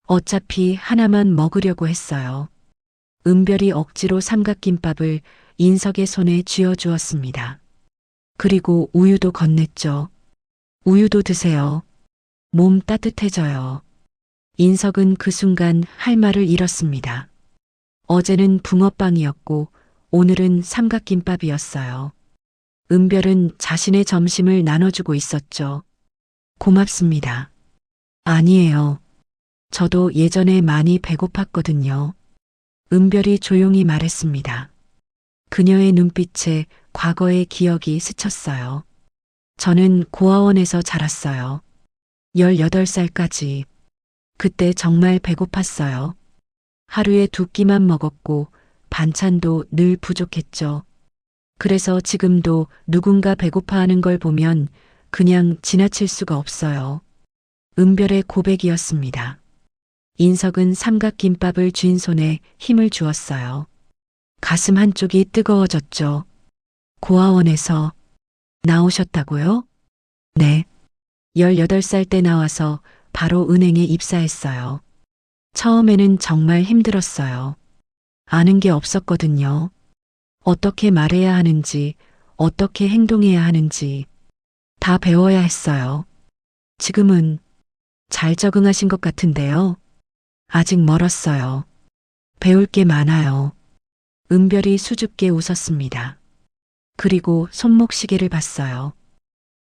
어차피 하나만 먹으려고 했어요. 은별이 억지로 삼각김밥을 인석의 손에 쥐어주었습니다. 그리고 우유도 건넸죠. 우유도 드세요. 몸 따뜻해져요. 인석은 그 순간 할 말을 잃었습니다. 어제는 붕어빵이었고 오늘은 삼각김밥이었어요. 은별은 자신의 점심을 나눠주고 있었죠. 고맙습니다. 아니에요. 저도 예전에 많이 배고팠거든요. 은별이 조용히 말했습니다. 그녀의 눈빛에 과거의 기억이 스쳤어요. 저는 고아원에서 자랐어요. 18살까지. 그때 정말 배고팠어요. 하루에 2끼만 먹었고 반찬도 늘 부족했죠. 그래서 지금도 누군가 배고파하는 걸 보면 그냥 지나칠 수가 없어요. 은별의 고백이었습니다. 인석은 삼각김밥을 쥔 손에 힘을 주었어요. 가슴 한쪽이 뜨거워졌죠. 고아원에서 나오셨다고요? 네. 18살 때 나와서 바로 은행에 입사했어요. 처음에는 정말 힘들었어요. 아는 게 없었거든요. 어떻게 말해야 하는지, 어떻게 행동해야 하는지 다 배워야 했어요. 지금은 잘 적응하신 것 같은데요. 아직 멀었어요. 배울 게 많아요. 은별이 수줍게 웃었습니다. 그리고 손목시계를 봤어요.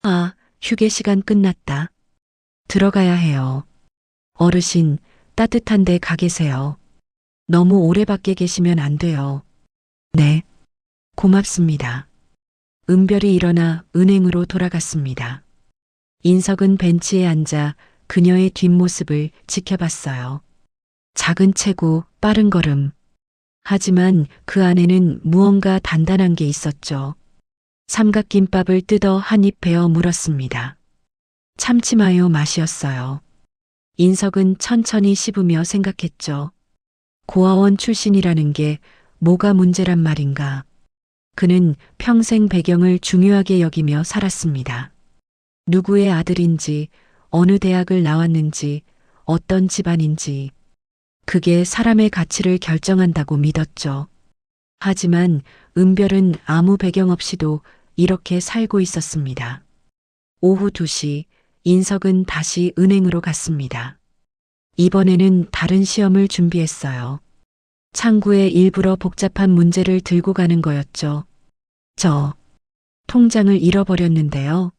아, 휴게 시간 끝났다. 들어가야 해요. 어르신, 따뜻한 데 가 계세요. 너무 오래 밖에 계시면 안 돼요. 네. 고맙습니다. 은별이 일어나 은행으로 돌아갔습니다. 인석은 벤치에 앉아 그녀의 뒷모습을 지켜봤어요. 작은 체구, 빠른 걸음. 하지만 그 안에는 무언가 단단한 게 있었죠. 삼각김밥을 뜯어 한 입 베어 물었습니다. 참치 마요 맛이었어요. 인석은 천천히 씹으며 생각했죠. 고아원 출신이라는 게 뭐가 문제란 말인가. 그는 평생 배경을 중요하게 여기며 살았습니다. 누구의 아들인지, 어느 대학을 나왔는지, 어떤 집안인지. 그게 사람의 가치를 결정한다고 믿었죠. 하지만 은별은 아무 배경 없이도 이렇게 살고 있었습니다. 오후 2시 인석은 다시 은행으로 갔습니다. 이번에는 다른 시험을 준비했어요. 창구에 일부러 복잡한 문제를 들고 가는 거였죠. 저 통장을 잃어버렸는데요.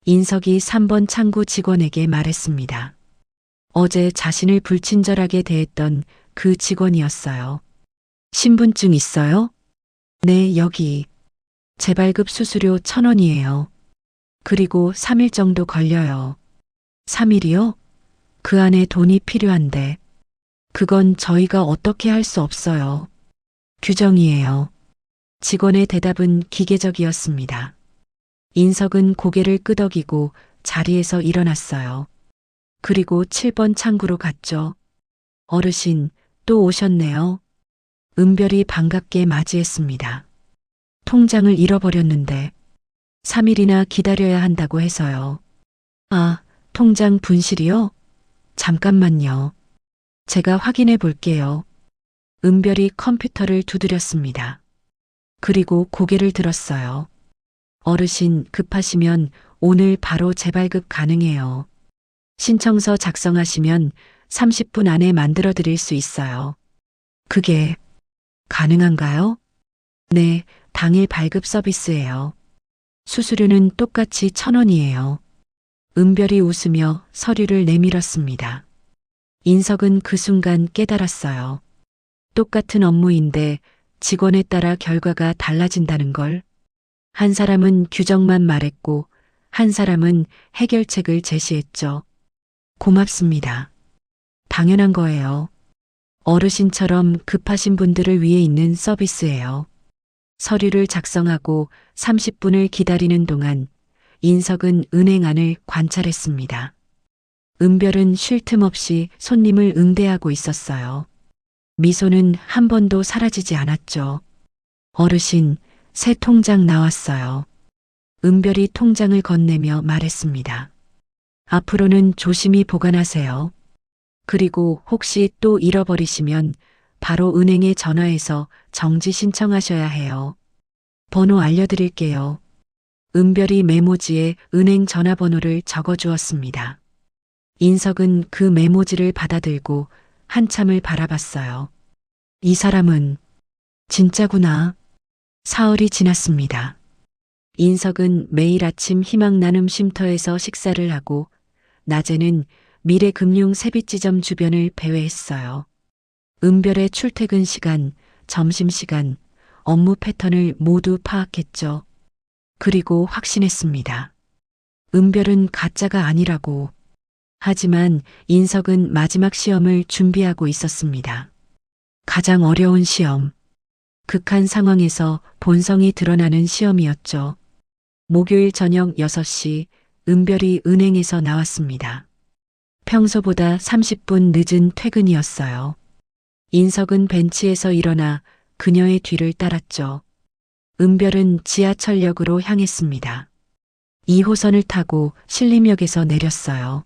인석이 3번 창구 직원에게 말했습니다. 어제 자신을 불친절하게 대했던 그 직원이었어요. 신분증 있어요? 네, 여기. 재발급 수수료 1,000원이에요. 그리고 3일 정도 걸려요. 3일이요? 그 안에 돈이 필요한데. 그건 저희가 어떻게 할 수 없어요. 규정이에요. 직원의 대답은 기계적이었습니다. 인석은 고개를 끄덕이고 자리에서 일어났어요. 그리고 7번 창구로 갔죠. 어르신, 또 오셨네요. 은별이 반갑게 맞이했습니다. 통장을 잃어버렸는데 3일이나 기다려야 한다고 해서요. 아, 통장 분실이요? 잠깐만요. 제가 확인해 볼게요. 은별이 컴퓨터를 두드렸습니다. 그리고 고개를 들었어요. 어르신 급하시면 오늘 바로 재발급 가능해요. 신청서 작성하시면 30분 안에 만들어 드릴 수 있어요. 그게 가능한가요? 네, 당일 발급 서비스예요. 수수료는 똑같이 1,000원이에요. 은별이 웃으며 서류를 내밀었습니다. 인석은 그 순간 깨달았어요. 똑같은 업무인데 직원에 따라 결과가 달라진다는 걸. 한 사람은 규정만 말했고 한 사람은 해결책을 제시했죠. 고맙습니다. 당연한 거예요. 어르신처럼 급하신 분들을 위해 있는 서비스예요. 서류를 작성하고 30분을 기다리는 동안 인석은 은행 안을 관찰했습니다. 은별은 쉴 틈 없이 손님을 응대하고 있었어요. 미소는 한 번도 사라지지 않았죠. 어르신, 새 통장 나왔어요. 은별이 통장을 건네며 말했습니다. 앞으로는 조심히 보관하세요. 그리고 혹시 또 잃어버리시면 바로 은행에 전화해서 정지 신청하셔야 해요. 번호 알려드릴게요. 은별이 메모지에 은행 전화번호를 적어주었습니다. 인석은 그 메모지를 받아들고 한참을 바라봤어요. 이 사람은 진짜구나. 사흘이 지났습니다. 인석은 매일 아침 희망나눔 쉼터에서 식사를 하고 낮에는 미래금융 세빛지점 주변을 배회했어요. 은별의 출퇴근 시간, 점심시간, 업무 패턴을 모두 파악했죠. 그리고 확신했습니다. 은별은 가짜가 아니라고. 하지만 인석은 마지막 시험을 준비하고 있었습니다. 가장 어려운 시험. 극한 상황에서 본성이 드러나는 시험이었죠. 목요일 저녁 6시 은별이 은행에서 나왔습니다. 평소보다 30분 늦은 퇴근이었어요. 인석은 벤치에서 일어나 그녀의 뒤를 따랐죠. 은별은 지하철역으로 향했습니다. 2호선을 타고 신림역에서 내렸어요.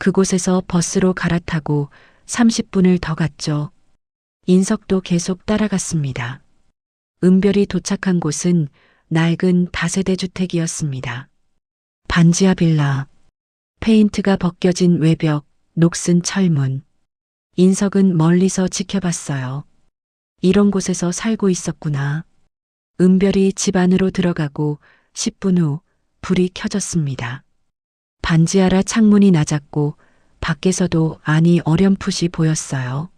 그곳에서 버스로 갈아타고 30분을 더 갔죠. 인석도 계속 따라갔습니다. 은별이 도착한 곳은 낡은 다세대 주택이었습니다. 반지하 빌라, 페인트가 벗겨진 외벽, 녹슨 철문. 인석은 멀리서 지켜봤어요. 이런 곳에서 살고 있었구나. 은별이 집 안으로 들어가고 10분 후 불이 켜졌습니다. 반지하라 창문이 낮았고 밖에서도 안이 어렴풋이 보였어요.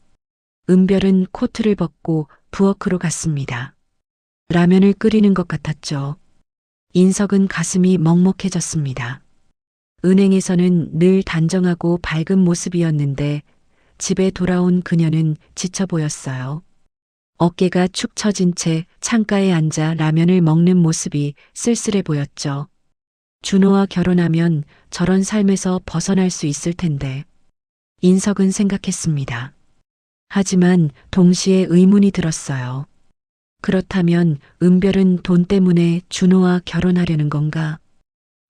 은별은 코트를 벗고 부엌으로 갔습니다. 라면을 끓이는 것 같았죠. 인석은 가슴이 먹먹해졌습니다. 은행에서는 늘 단정하고 밝은 모습이었는데 집에 돌아온 그녀는 지쳐 보였어요. 어깨가 축 처진 채 창가에 앉아 라면을 먹는 모습이 쓸쓸해 보였죠. 준호와 결혼하면 저런 삶에서 벗어날 수 있을 텐데. 인석은 생각했습니다. 하지만 동시에 의문이 들었어요. 그렇다면 은별은 돈 때문에 준호와 결혼하려는 건가?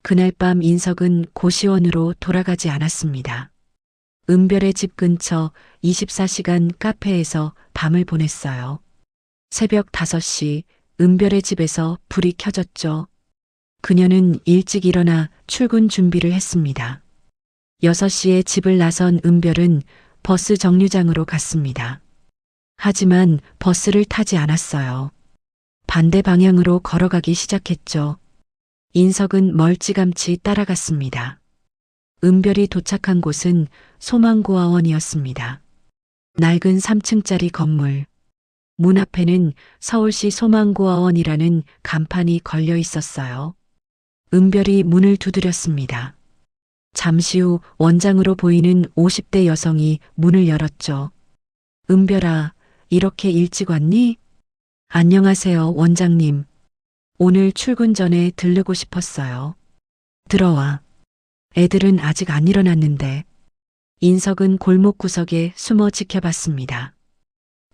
그날 밤 인석은 고시원으로 돌아가지 않았습니다. 은별의 집 근처 24시간 카페에서 밤을 보냈어요. 새벽 5시 은별의 집에서 불이 켜졌죠. 그녀는 일찍 일어나 출근 준비를 했습니다. 6시에 집을 나선 은별은 버스 정류장으로 갔습니다. 하지만 버스를 타지 않았어요. 반대 방향으로 걸어가기 시작했죠. 인석은 멀찌감치 따라갔습니다. 은별이 도착한 곳은 소망고아원이었습니다. 낡은 3층짜리 건물. 문 앞에는 서울시 소망고아원이라는 간판이 걸려 있었어요. 은별이 문을 두드렸습니다. 잠시 후 원장으로 보이는 50대 여성이 문을 열었죠. 은별아, 이렇게 일찍 왔니? 안녕하세요, 원장님. 오늘 출근 전에 들르고 싶었어요. 들어와. 애들은 아직 안 일어났는데. 인석은 골목 구석에 숨어 지켜봤습니다.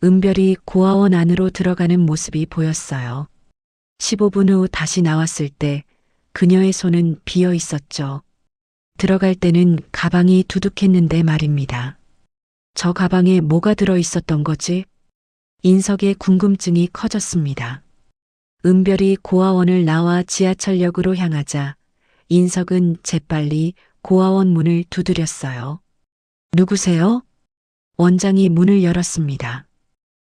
은별이 고아원 안으로 들어가는 모습이 보였어요. 15분 후 다시 나왔을 때 그녀의 손은 비어 있었죠. 들어갈 때는 가방이 두둑했는데 말입니다. 저 가방에 뭐가 들어 있었던 거지? 인석의 궁금증이 커졌습니다. 은별이 고아원을 나와 지하철역으로 향하자 인석은 재빨리 고아원 문을 두드렸어요. 누구세요? 원장이 문을 열었습니다.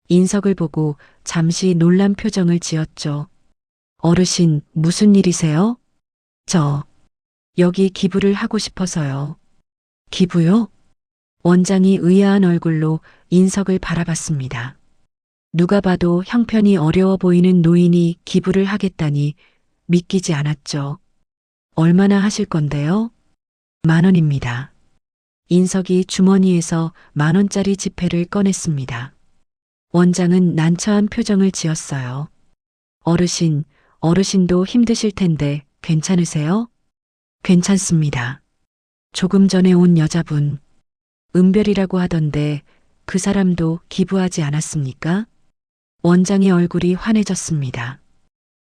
인석을 보고 잠시 놀란 표정을 지었죠. 어르신, 무슨 일이세요? 여기 기부를 하고 싶어서요. 기부요? 원장이 의아한 얼굴로 인석을 바라봤습니다. 누가 봐도 형편이 어려워 보이는 노인이 기부를 하겠다니 믿기지 않았죠. 얼마나 하실 건데요? 10,000원입니다. 인석이 주머니에서 10,000원짜리 지폐를 꺼냈습니다. 원장은 난처한 표정을 지었어요. 어르신도 힘드실 텐데 괜찮으세요? 괜찮습니다. 조금 전에 온 여자분, 은별이라고 하던데 그 사람도 기부하지 않았습니까? 원장의 얼굴이 환해졌습니다.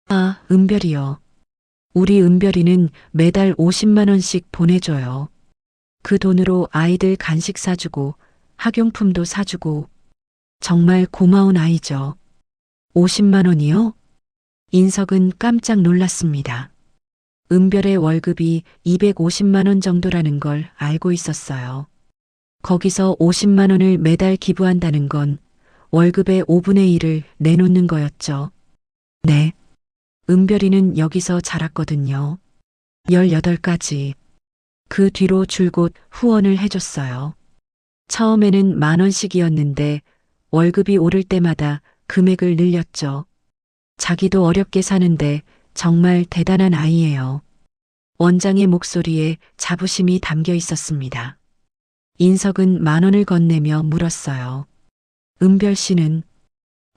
아, 은별이요. 우리 은별이는 매달 50만 원씩 보내줘요. 그 돈으로 아이들 간식 사주고 학용품도 사주고 정말 고마운 아이죠. 50만 원이요? 인석은 깜짝 놀랐습니다. 은별의 월급이 250만 원 정도라는 걸 알고 있었어요. 거기서 50만 원을 매달 기부한다는 건 월급의 5분의 1을 내놓는 거였죠. 네. 은별이는 여기서 자랐거든요. 18까지. 그 뒤로 줄곧 후원을 해줬어요. 처음에는 10,000원씩이었는데 월급이 오를 때마다 금액을 늘렸죠. 자기도 어렵게 사는데 정말 대단한 아이예요. 원장의 목소리에 자부심이 담겨 있었습니다. 인석은 10,000원을 건네며 물었어요. 은별 씨는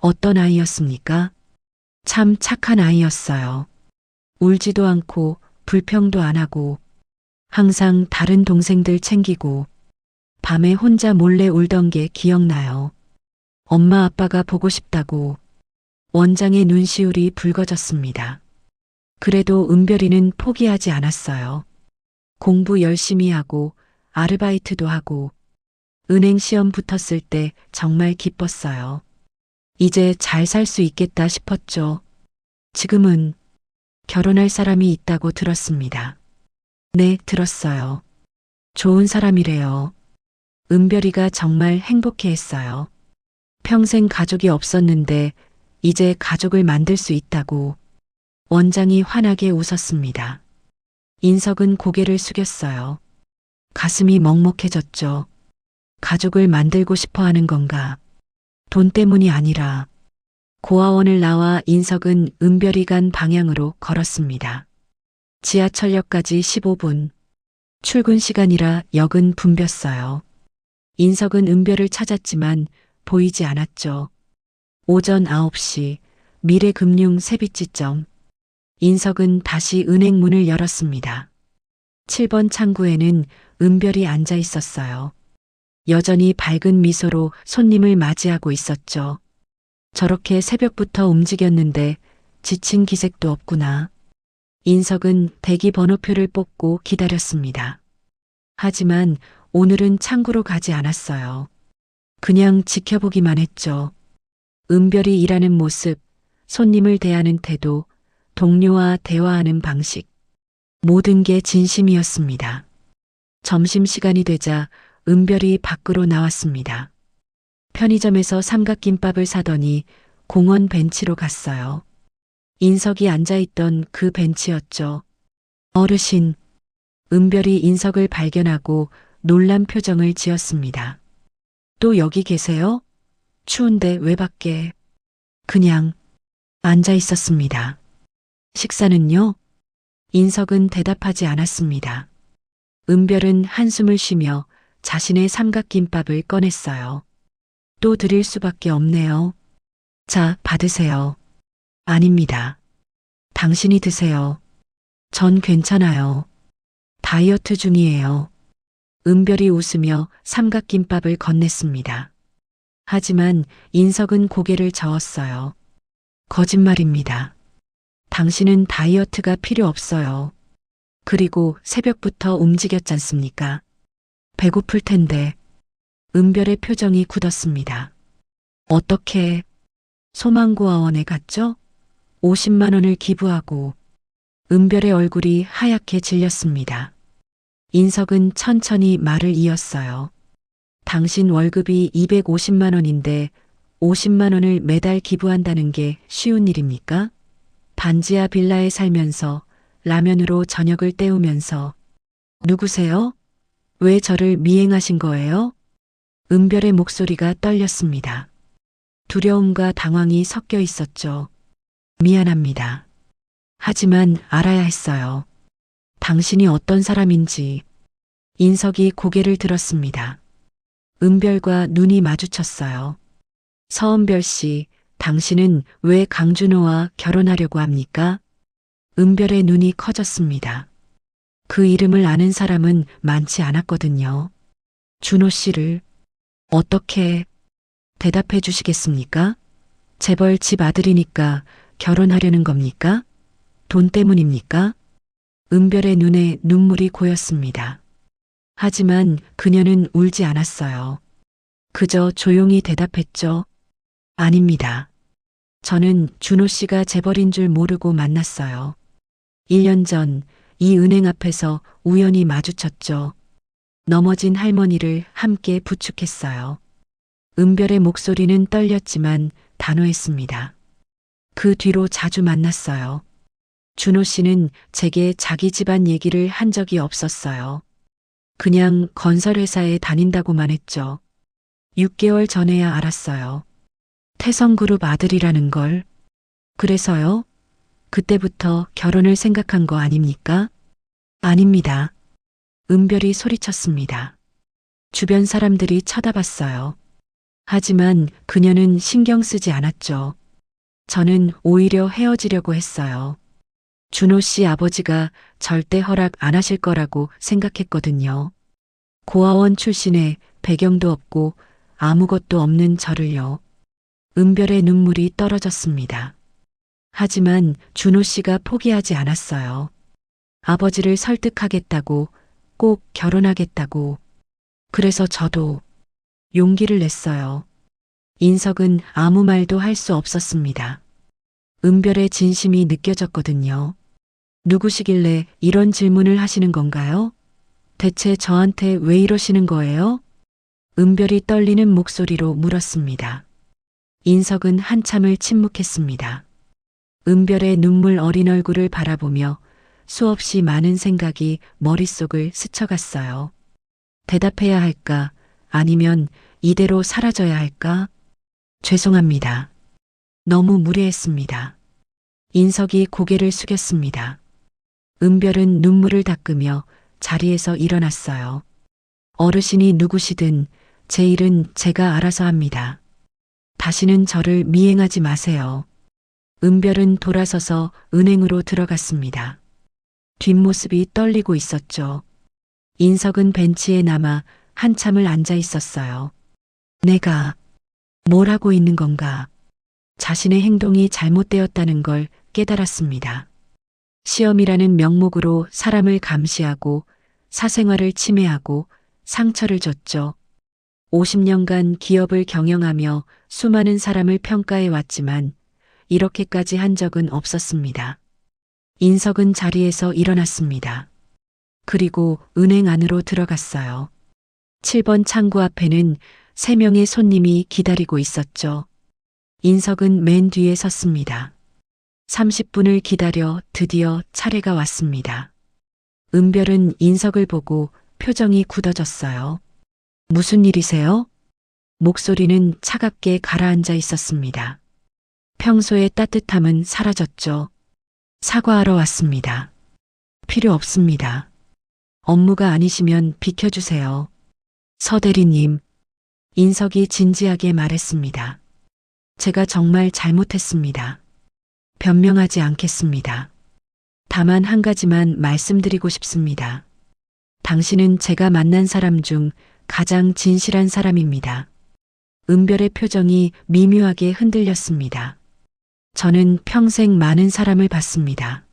어떤 아이였습니까? 참 착한 아이였어요. 울지도 않고 불평도 안 하고 항상 다른 동생들 챙기고 밤에 혼자 몰래 울던 게 기억나요. 엄마 아빠가 보고 싶다고 원장의 눈시울이 붉어졌습니다. 그래도 은별이는 포기하지 않았어요. 공부 열심히 하고 아르바이트도 하고 은행 시험 붙었을 때 정말 기뻤어요. 이제 잘 살 수 있겠다 싶었죠. 지금은 결혼할 사람이 있다고 들었습니다. 네, 들었어요. 좋은 사람이래요. 은별이가 정말 행복해 했어요. 평생 가족이 없었는데 이제 가족을 만들 수 있다고 원장이 환하게 웃었습니다. 인석은 고개를 숙였어요. 가슴이 먹먹해졌죠. 가족을 만들고 싶어 하는 건가? 돈 때문이 아니라 고아원을 나와 인석은 은별이 간 방향으로 걸었습니다. 지하철역까지 15분. 출근 시간이라 역은 붐볐어요. 인석은 은별을 찾았지만 보이지 않았죠. 오전 9시 미래금융 세빛지점. 인석은 다시 은행 문을 열었습니다. 7번 창구에는 은별이 앉아 있었어요. 여전히 밝은 미소로 손님을 맞이하고 있었죠. 저렇게 새벽부터 움직였는데 지친 기색도 없구나. 인석은 대기 번호표를 뽑고 기다렸습니다. 하지만 오늘은 창구로 가지 않았어요. 그냥 지켜보기만 했죠. 은별이 일하는 모습, 손님을 대하는 태도, 동료와 대화하는 방식. 모든 게 진심이었습니다. 점심시간이 되자 은별이 밖으로 나왔습니다. 편의점에서 삼각김밥을 사더니 공원 벤치로 갔어요. 인석이 앉아있던 그 벤치였죠. 어르신, 은별이 인석을 발견하고 놀란 표정을 지었습니다. 또 여기 계세요? 추운데 왜 밖에? 그냥 앉아 있었습니다. 식사는요? 인석은 대답하지 않았습니다. 은별은 한숨을 쉬며 자신의 삼각김밥을 꺼냈어요. 또 드릴 수밖에 없네요. 자, 받으세요. 아닙니다. 당신이 드세요. 전 괜찮아요. 다이어트 중이에요. 은별이 웃으며 삼각김밥을 건넸습니다. 하지만 인석은 고개를 저었어요. 거짓말입니다. 당신은 다이어트가 필요 없어요. 그리고 새벽부터 움직였잖습니까? 배고플 텐데. 은별의 표정이 굳었습니다. 어떻게 소망고아원에 갔죠? 50만 원을 기부하고. 은별의 얼굴이 하얗게 질렸습니다. 인석은 천천히 말을 이었어요. 당신 월급이 250만 원인데 50만 원을 매달 기부한다는 게 쉬운 일입니까? 반지하 빌라에 살면서 라면으로 저녁을 때우면서. 누구세요? 왜 저를 미행하신 거예요? 은별의 목소리가 떨렸습니다. 두려움과 당황이 섞여 있었죠. 미안합니다. 하지만 알아야 했어요. 당신이 어떤 사람인지. 인석이 고개를 들었습니다. 은별과 눈이 마주쳤어요. 서은별 씨, 당신은 왜 강준호와 결혼하려고 합니까? 은별의 눈이 커졌습니다. 그 이름을 아는 사람은 많지 않았거든요. 준호 씨를 어떻게 대답해 주시겠습니까? 재벌 집 아들이니까 결혼하려는 겁니까? 돈 때문입니까? 은별의 눈에 눈물이 고였습니다. 하지만 그녀는 울지 않았어요. 그저 조용히 대답했죠. 아닙니다. 저는 준호 씨가 재벌인 줄 모르고 만났어요. 1년 전 이 은행 앞에서 우연히 마주쳤죠. 넘어진 할머니를 함께 부축했어요. 은별의 목소리는 떨렸지만 단호했습니다. 그 뒤로 자주 만났어요. 준호 씨는 제게 자기 집안 얘기를 한 적이 없었어요. 그냥 건설회사에 다닌다고만 했죠. 6개월 전에야 알았어요. 태성그룹 아들이라는 걸. 그래서요? 그때부터 결혼을 생각한 거 아닙니까? 아닙니다. 은별이 소리쳤습니다. 주변 사람들이 쳐다봤어요. 하지만 그녀는 신경 쓰지 않았죠. 저는 오히려 헤어지려고 했어요. 준호 씨 아버지가 절대 허락 안 하실 거라고 생각했거든요. 고아원 출신에 배경도 없고 아무것도 없는 저를요. 은별의 눈물이 떨어졌습니다. 하지만 준호 씨가 포기하지 않았어요. 아버지를 설득하겠다고, 꼭 결혼하겠다고. 그래서 저도 용기를 냈어요. 인석은 아무 말도 할 수 없었습니다. 은별의 진심이 느껴졌거든요. 누구시길래 이런 질문을 하시는 건가요? 대체 저한테 왜 이러시는 거예요? 은별이 떨리는 목소리로 물었습니다. 인석은 한참을 침묵했습니다. 은별의 눈물 어린 얼굴을 바라보며 수없이 많은 생각이 머릿속을 스쳐갔어요. 대답해야 할까? 아니면 이대로 사라져야 할까? 죄송합니다. 너무 무례했습니다. 인석이 고개를 숙였습니다. 은별은 눈물을 닦으며 자리에서 일어났어요. 어르신이 누구시든 제 일은 제가 알아서 합니다. 다시는 저를 미행하지 마세요. 은별은 돌아서서 은행으로 들어갔습니다. 뒷모습이 떨리고 있었죠. 인석은 벤치에 남아 한참을 앉아 있었어요. 내가 뭘 하고 있는 건가? 자신의 행동이 잘못되었다는 걸 깨달았습니다. 시험이라는 명목으로 사람을 감시하고 사생활을 침해하고 상처를 줬죠. 50년간 기업을 경영하며 수많은 사람을 평가해 왔지만 이렇게까지 한 적은 없었습니다. 인석은 자리에서 일어났습니다. 그리고 은행 안으로 들어갔어요. 7번 창구 앞에는 3명의 손님이 기다리고 있었죠. 인석은 맨 뒤에 섰습니다. 30분을 기다려 드디어 차례가 왔습니다. 은별은 인석을 보고 표정이 굳어졌어요. 무슨 일이세요? 목소리는 차갑게 가라앉아 있었습니다. 평소의 따뜻함은 사라졌죠. 사과하러 왔습니다. 필요 없습니다. 업무가 아니시면 비켜주세요. 서 대리님, 인석이 진지하게 말했습니다. 제가 정말 잘못했습니다. 변명하지 않겠습니다. 다만 한 가지만 말씀드리고 싶습니다. 당신은 제가 만난 사람 중 가장 진실한 사람입니다. 은별의 표정이 미묘하게 흔들렸습니다. 저는 평생 많은 사람을 봤습니다.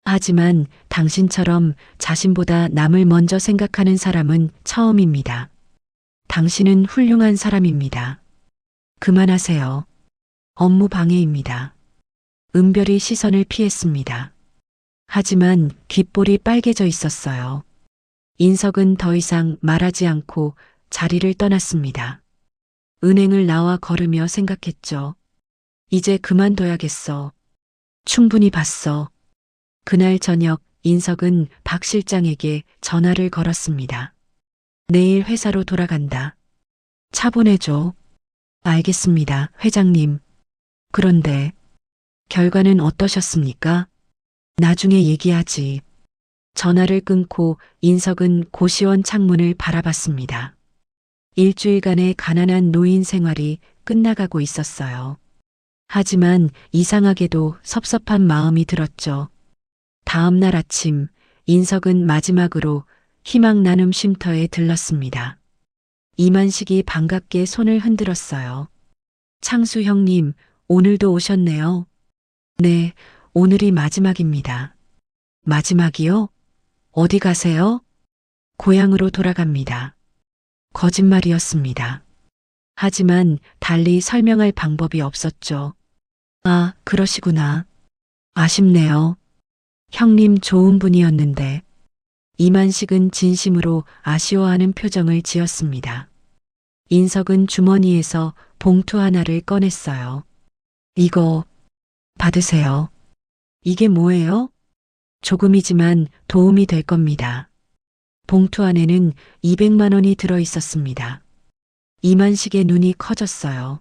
하지만 당신처럼 자신보다 남을 먼저 생각하는 사람은 처음입니다. 당신은 훌륭한 사람입니다. 그만하세요. 업무 방해입니다. 은별이 시선을 피했습니다. 하지만 귓볼이 빨개져 있었어요. 인석은 더 이상 말하지 않고 자리를 떠났습니다. 은행을 나와 걸으며 생각했죠. 이제 그만둬야겠어. 충분히 봤어. 그날 저녁 인석은 박 실장에게 전화를 걸었습니다. 내일 회사로 돌아간다. 차 보내줘. 알겠습니다, 회장님. 그런데 결과는 어떠셨습니까? 나중에 얘기하지. 전화를 끊고 인석은 고시원 창문을 바라봤습니다. 일주일간의 가난한 노인 생활이 끝나가고 있었어요. 하지만 이상하게도 섭섭한 마음이 들었죠. 다음 날 아침 인석은 마지막으로 희망 나눔 쉼터에 들렀습니다. 이만식이 반갑게 손을 흔들었어요. 창수 형님, 오늘도 오셨네요. 네, 오늘이 마지막입니다. 마지막이요? 어디 가세요? 고향으로 돌아갑니다. 거짓말이었습니다. 하지만 달리 설명할 방법이 없었죠. 아, 그러시구나. 아쉽네요. 형님 좋은 분이었는데. 이만식은 진심으로 아쉬워하는 표정을 지었습니다. 인석은 주머니에서 봉투 하나를 꺼냈어요. 이거 받으세요. 이게 뭐예요? 조금이지만 도움이 될 겁니다. 봉투 안에는 200만 원이 들어 있었습니다. 이만식의 눈이 커졌어요.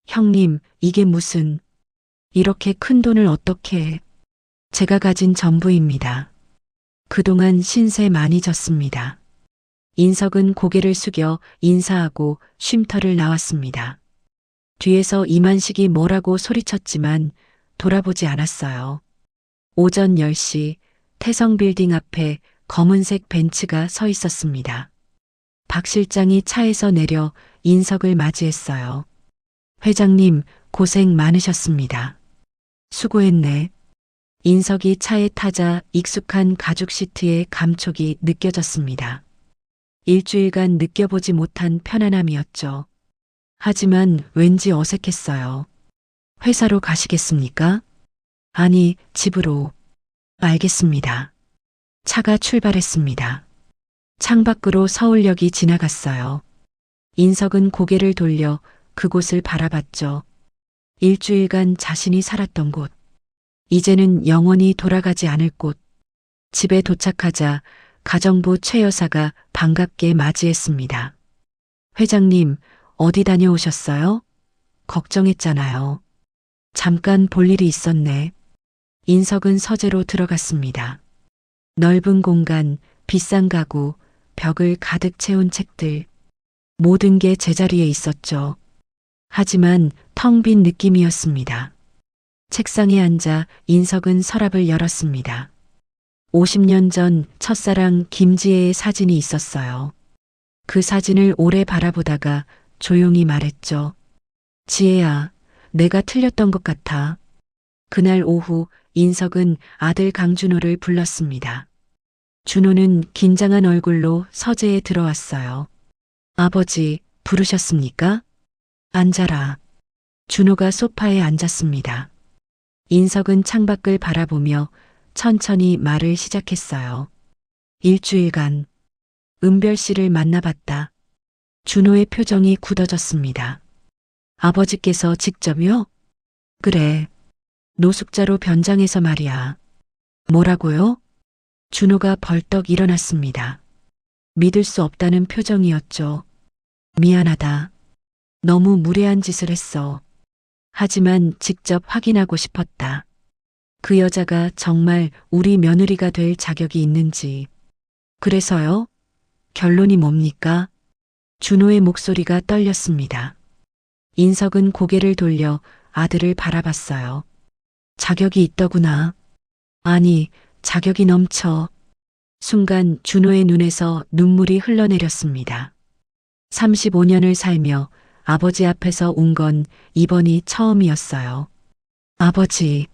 형님, 이게 무슨... 이렇게 큰 돈을 어떻게... 제가 가진 전부입니다. 그동안 신세 많이 졌습니다. 인석은 고개를 숙여 인사하고 쉼터를 나왔습니다. 뒤에서 이만식이 뭐라고 소리쳤지만 돌아보지 않았어요. 오전 10시 태성빌딩 앞에 검은색 벤츠가 서 있었습니다. 박 실장이 차에서 내려 인석을 맞이했어요. 회장님, 고생 많으셨습니다. 수고했네. 인석이 차에 타자 익숙한 가죽 시트의 감촉이 느껴졌습니다. 일주일간 느껴보지 못한 편안함이었죠. 하지만 왠지 어색했어요. 회사로 가시겠습니까? 아니, 집으로. 알겠습니다. 차가 출발했습니다. 창밖으로 서울역이 지나갔어요. 인석은 고개를 돌려 그곳을 바라봤죠. 일주일간 자신이 살았던 곳. 이제는 영원히 돌아가지 않을 곳. 집에 도착하자 가정부 최 여사가 반갑게 맞이했습니다. 회장님, 어디 다녀오셨어요? 걱정했잖아요. 잠깐 볼 일이 있었네. 인석은 서재로 들어갔습니다. 넓은 공간, 비싼 가구, 벽을 가득 채운 책들. 모든 게 제자리에 있었죠. 하지만 텅 빈 느낌이었습니다. 책상에 앉아 인석은 서랍을 열었습니다. 50년 전 첫사랑 김지혜의 사진이 있었어요. 그 사진을 오래 바라보다가 조용히 말했죠. 지혜야, 내가 틀렸던 것 같아. 그날 오후 인석은 아들 강준호를 불렀습니다. 준호는 긴장한 얼굴로 서재에 들어왔어요. 아버지, 부르셨습니까? 앉아라. 준호가 소파에 앉았습니다. 인석은 창밖을 바라보며 천천히 말을 시작했어요. 일주일간 은별 씨를 만나봤다. 준호의 표정이 굳어졌습니다. 아버지께서 직접요? 그래. 노숙자로 변장해서 말이야. 뭐라고요? 준호가 벌떡 일어났습니다. 믿을 수 없다는 표정이었죠. 미안하다. 너무 무례한 짓을 했어. 하지만 직접 확인하고 싶었다. 그 여자가 정말 우리 며느리가 될 자격이 있는지. 그래서요? 결론이 뭡니까? 준호의 목소리가 떨렸습니다. 인석은 고개를 돌려 아들을 바라봤어요. 자격이 있더구나. 아니, 자격이 넘쳐. 순간 준호의 눈에서 눈물이 흘러내렸습니다. 35년을 살며 아버지 앞에서 운 건 이번이 처음이었어요. 아버지,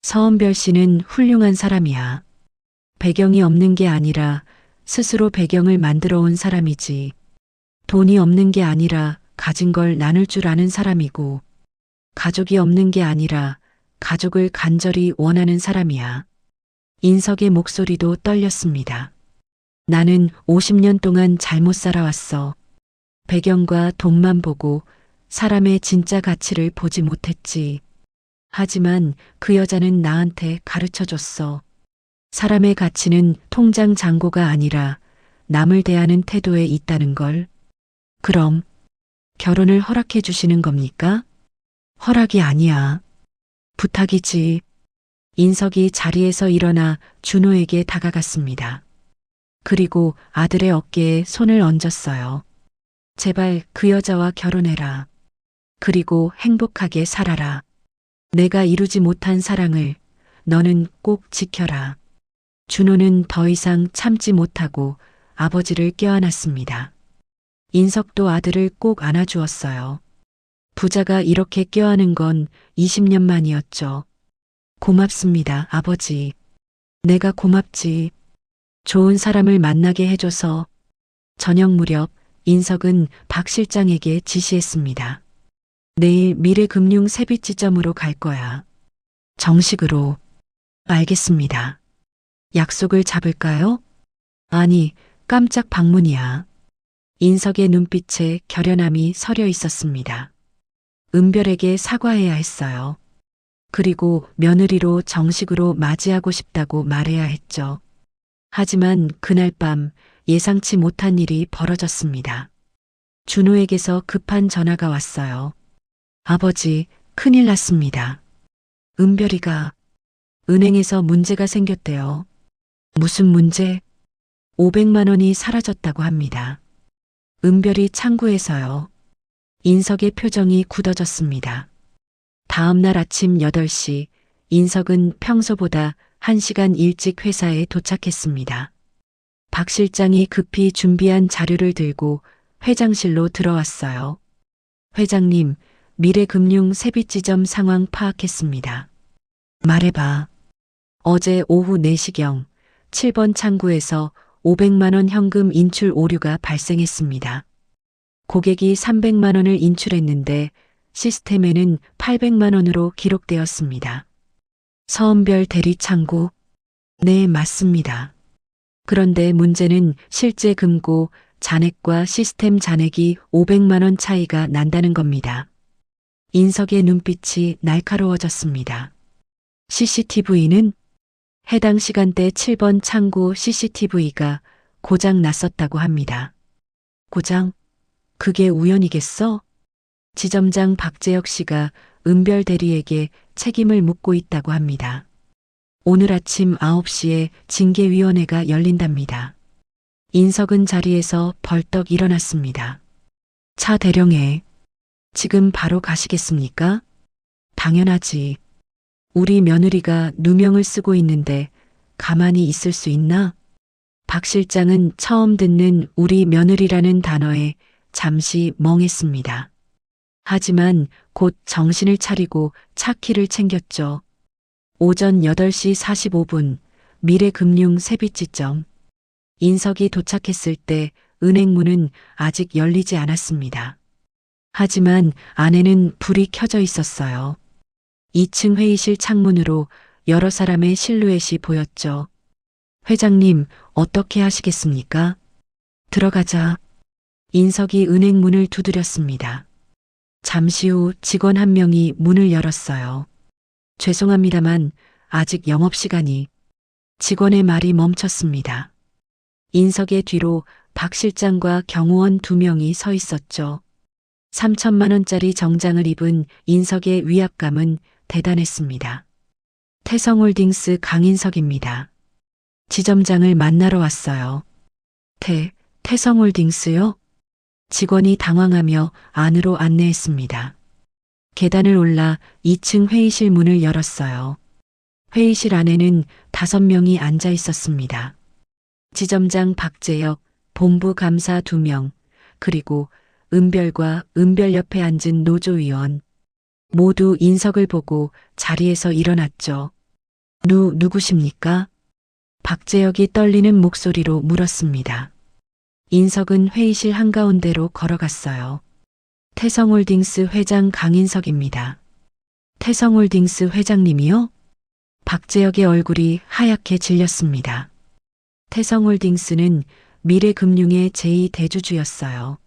서은별 씨는 훌륭한 사람이야. 배경이 없는 게 아니라 스스로 배경을 만들어 온 사람이지. 돈이 없는 게 아니라 가진 걸 나눌 줄 아는 사람이고, 가족이 없는 게 아니라 가족을 간절히 원하는 사람이야. 인석의 목소리도 떨렸습니다. 나는 50년 동안 잘못 살아왔어. 배경과 돈만 보고 사람의 진짜 가치를 보지 못했지. 하지만 그 여자는 나한테 가르쳐 줬어. 사람의 가치는 통장 잔고가 아니라 남을 대하는 태도에 있다는 걸. 그럼 결혼을 허락해 주시는 겁니까? 허락이 아니야. 부탁이지. 인석이 자리에서 일어나 준호에게 다가갔습니다. 그리고 아들의 어깨에 손을 얹었어요. 제발 그 여자와 결혼해라. 그리고 행복하게 살아라. 내가 이루지 못한 사랑을 너는 꼭 지켜라. 준호는 더 이상 참지 못하고 아버지를 껴안았습니다. 인석도 아들을 꼭 안아주었어요. 부자가 이렇게 껴안은 건 20년 만이었죠. 고맙습니다, 아버지. 내가 고맙지. 좋은 사람을 만나게 해줘서. 저녁 무렵 인석은 박 실장에게 지시했습니다. 내일 미래금융 세빛지점으로 갈 거야. 정식으로. 알겠습니다. 약속을 잡을까요? 아니, 깜짝 방문이야. 인석의 눈빛에 결연함이 서려 있었습니다. 은별에게 사과해야 했어요. 그리고 며느리로 정식으로 맞이하고 싶다고 말해야 했죠. 하지만 그날 밤 예상치 못한 일이 벌어졌습니다. 준호에게서 급한 전화가 왔어요. 아버지, 큰일 났습니다. 은별이가 은행에서 문제가 생겼대요. 무슨 문제? 500만 원이 사라졌다고 합니다. 은별이 창구에서요. 인석의 표정이 굳어졌습니다. 다음 날 아침 8시 인석은 평소보다 1시간 일찍 회사에 도착했습니다. 박 실장이 급히 준비한 자료를 들고 회장실로 들어왔어요. 회장님, 미래금융 세빛지점 상황 파악했습니다. 말해봐. 어제 오후 4시경 7번 창구에서 500만 원 현금 인출 오류가 발생했습니다. 고객이 300만 원을 인출했는데 시스템에는 800만 원으로 기록되었습니다. 서은별 대리 창구? 네, 맞습니다. 그런데 문제는 실제 금고 잔액과 시스템 잔액이 500만 원 차이가 난다는 겁니다. 인석의 눈빛이 날카로워졌습니다. CCTV는? 해당 시간대 7번 창구 CCTV가 고장 났었다고 합니다. 고장? 그게 우연이겠어? 지점장 박재혁 씨가 은별 대리에게 책임을 묻고 있다고 합니다. 오늘 아침 9시에 징계위원회가 열린답니다. 인석은 자리에서 벌떡 일어났습니다. 차 대령해. 지금 바로 가시겠습니까? 당연하지. 우리 며느리가 누명을 쓰고 있는데 가만히 있을 수 있나? 박 실장은 처음 듣는 우리 며느리라는 단어에 잠시 멍했습니다. 하지만 곧 정신을 차리고 차 키를 챙겼죠. 오전 8시 45분 미래금융 세빛지점. 인석이 도착했을 때 은행 문은 아직 열리지 않았습니다. 하지만 안에는 불이 켜져 있었어요. 2층 회의실 창문으로 여러 사람의 실루엣이 보였죠. 회장님, 어떻게 하시겠습니까? 들어가자. 인석이 은행 문을 두드렸습니다. 잠시 후 직원 한 명이 문을 열었어요. 죄송합니다만 아직 영업시간이. 직원의 말이 멈췄습니다. 인석의 뒤로 박 실장과 경호원 2명이 서 있었죠. 3천만 원짜리 정장을 입은 인석의 위압감은 대단했습니다. 태성홀딩스 강인석입니다. 지점장을 만나러 왔어요. 태성홀딩스요? 직원이 당황하며 안으로 안내했습니다. 계단을 올라 2층 회의실 문을 열었어요. 회의실 안에는 5명이 앉아 있었습니다. 지점장 박재혁, 본부 감사 2명, 그리고 은별과 은별 옆에 앉은 노조위원. 모두 인석을 보고 자리에서 일어났죠. 누구십니까? 박재혁이 떨리는 목소리로 물었습니다. 인석은 회의실 한가운데로 걸어갔어요. 태성홀딩스 회장 강인석입니다. 태성홀딩스 회장님이요? 박재혁의 얼굴이 하얗게 질렸습니다. 태성홀딩스는 미래금융의 제2대주주였어요.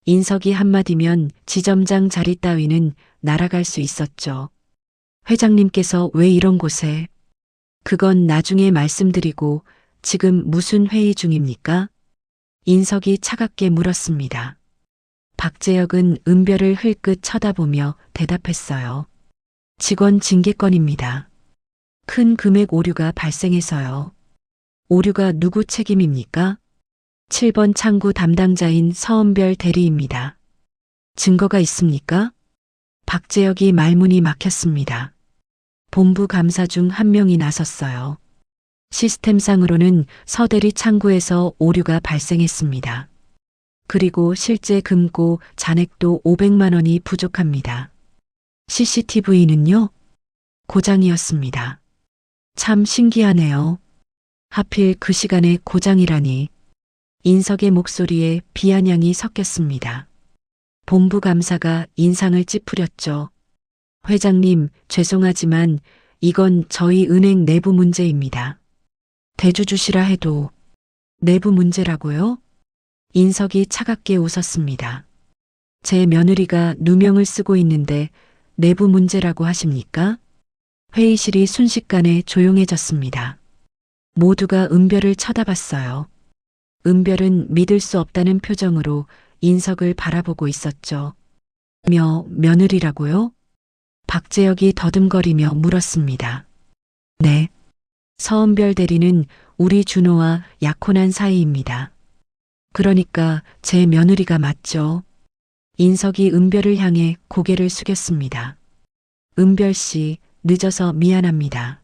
인석이 한마디면 지점장 자리 따위는 날아갈 수 있었죠. 회장님께서 왜 이런 곳에? 그건 나중에 말씀드리고 지금 무슨 회의 중입니까? 인석이 차갑게 물었습니다. 박재혁은 은별을 흘끗 쳐다보며 대답했어요. 직원 징계 건입니다. 큰 금액 오류가 발생해서요. 오류가 누구 책임입니까? 7번 창구 담당자인 서은별 대리입니다. 증거가 있습니까? 박재혁이 말문이 막혔습니다. 본부 감사 중 한 명이 나섰어요. 시스템상으로는 서대리 창구에서 오류가 발생했습니다. 그리고 실제 금고 잔액도 500만 원이 부족합니다. CCTV는요? 고장이었습니다. 참 신기하네요. 하필 그 시간에 고장이라니. 인석의 목소리에 비아냥이 섞였습니다. 본부 감사가 인상을 찌푸렸죠. 회장님, 죄송하지만 이건 저희 은행 내부 문제입니다. 대주주시라 해도 내부 문제라고요? 인석이 차갑게 웃었습니다. 제 며느리가 누명을 쓰고 있는데 내부 문제라고 하십니까? 회의실이 순식간에 조용해졌습니다. 모두가 은별을 쳐다봤어요. 은별은 믿을 수 없다는 표정으로 인석을 바라보고 있었죠. 며느리라고요? 박재혁이 더듬거리며 물었습니다. 네. 서은별 대리는 우리 준호와 약혼한 사이입니다. 그러니까 제 며느리가 맞죠. 인석이 은별을 향해 고개를 숙였습니다. 은별 씨, 늦어서 미안합니다.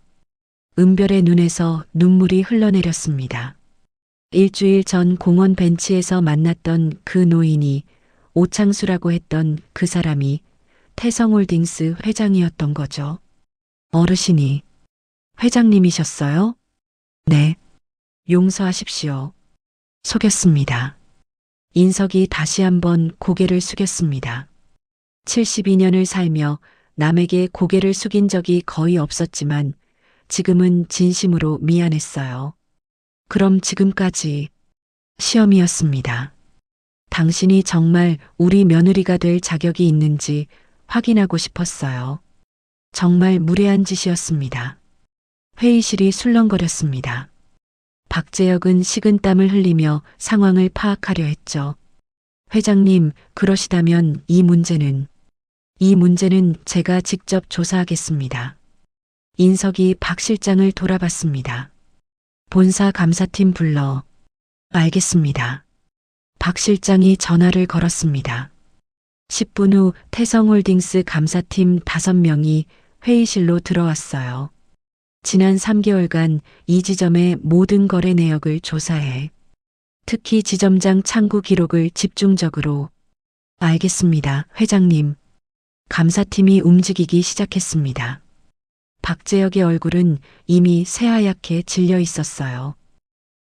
은별의 눈에서 눈물이 흘러내렸습니다. 일주일 전 공원 벤치에서 만났던 그 노인이 오창수라고 했던 그 사람이 태성홀딩스 회장이었던 거죠. 어르신이 회장님이셨어요? 네. 용서하십시오. 속였습니다. 인석이 다시 한번 고개를 숙였습니다. 72년을 살며 남에게 고개를 숙인 적이 거의 없었지만 지금은 진심으로 미안했어요. 그럼 지금까지 시험이었습니다. 당신이 정말 우리 며느리가 될 자격이 있는지 확인하고 싶었어요. 정말 무례한 짓이었습니다. 회의실이 술렁거렸습니다. 박재혁은 식은땀을 흘리며 상황을 파악하려 했죠. 회장님, 그러시다면 이 문제는 제가 직접 조사하겠습니다. 인석이 박 실장을 돌아봤습니다. 본사 감사팀 불러. 알겠습니다. 박 실장이 전화를 걸었습니다. 10분 후 태성홀딩스 감사팀 5명이 회의실로 들어왔어요. 지난 3개월간 이 지점의 모든 거래 내역을 조사해 특히 지점장 창구 기록을 집중적으로. 알겠습니다, 회장님. 감사팀이 움직이기 시작했습니다. 박재혁의 얼굴은 이미 새하얗게 질려 있었어요.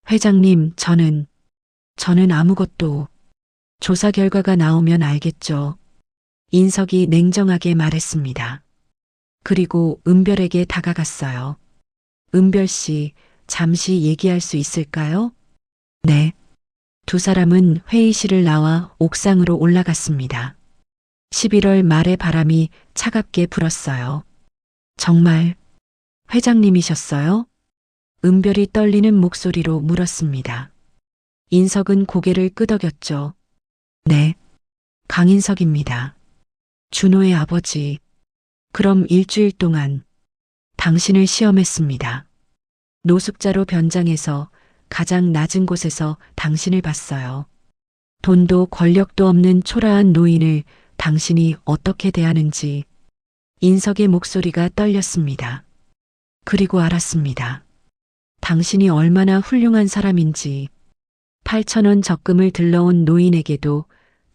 회장님, 저는 아무것도. 조사 결과가 나오면 알겠죠. 인석이 냉정하게 말했습니다. 그리고 은별에게 다가갔어요. 은별 씨, 잠시 얘기할 수 있을까요? 네. 두 사람은 회의실을 나와 옥상으로 올라갔습니다. 11월 말의 바람이 차갑게 불었어요. 정말 회장님이셨어요? 은별이 떨리는 목소리로 물었습니다. 인석은 고개를 끄덕였죠. 네. 강인석입니다. 준호의 아버지. 그럼 일주일 동안 당신을 시험했습니다. 노숙자로 변장해서 가장 낮은 곳에서 당신을 봤어요. 돈도 권력도 없는 초라한 노인을 당신이 어떻게 대하는지. 인석의 목소리가 떨렸습니다. 그리고 알았습니다. 당신이 얼마나 훌륭한 사람인지. 8,000원 적금을 들러온 노인에게도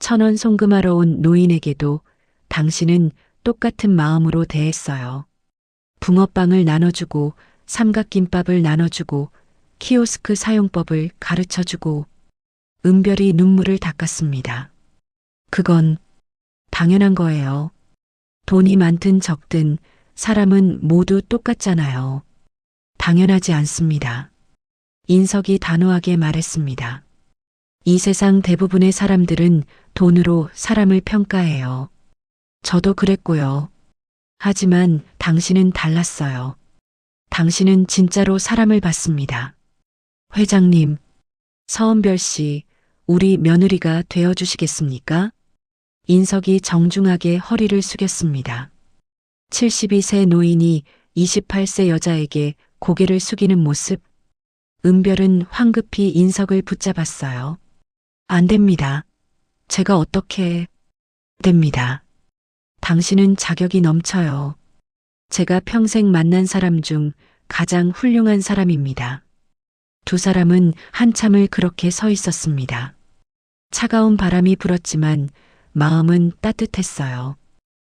1,000원 송금하러 온 노인에게도 당신은 똑같은 마음으로 대했어요. 붕어빵을 나눠주고 삼각김밥을 나눠주고 키오스크 사용법을 가르쳐주고. 은별이 눈물을 닦았습니다. 그건 당연한 거예요. 돈이 많든 적든 사람은 모두 똑같잖아요. 당연하지 않습니다. 인석이 단호하게 말했습니다. 이 세상 대부분의 사람들은 돈으로 사람을 평가해요. 저도 그랬고요. 하지만 당신은 달랐어요. 당신은 진짜로 사람을 봤습니다. 회장님, 서은별 씨, 우리 며느리가 되어주시겠습니까? 인석이 정중하게 허리를 숙였습니다. 72세 노인이 28세 여자에게 고개를 숙이는 모습. 은별은 황급히 인석을 붙잡았어요. 안 됩니다. 제가 어떻게. 됩니다. 당신은 자격이 넘쳐요. 제가 평생 만난 사람 중 가장 훌륭한 사람입니다. 두 사람은 한참을 그렇게 서 있었습니다. 차가운 바람이 불었지만 마음은 따뜻했어요.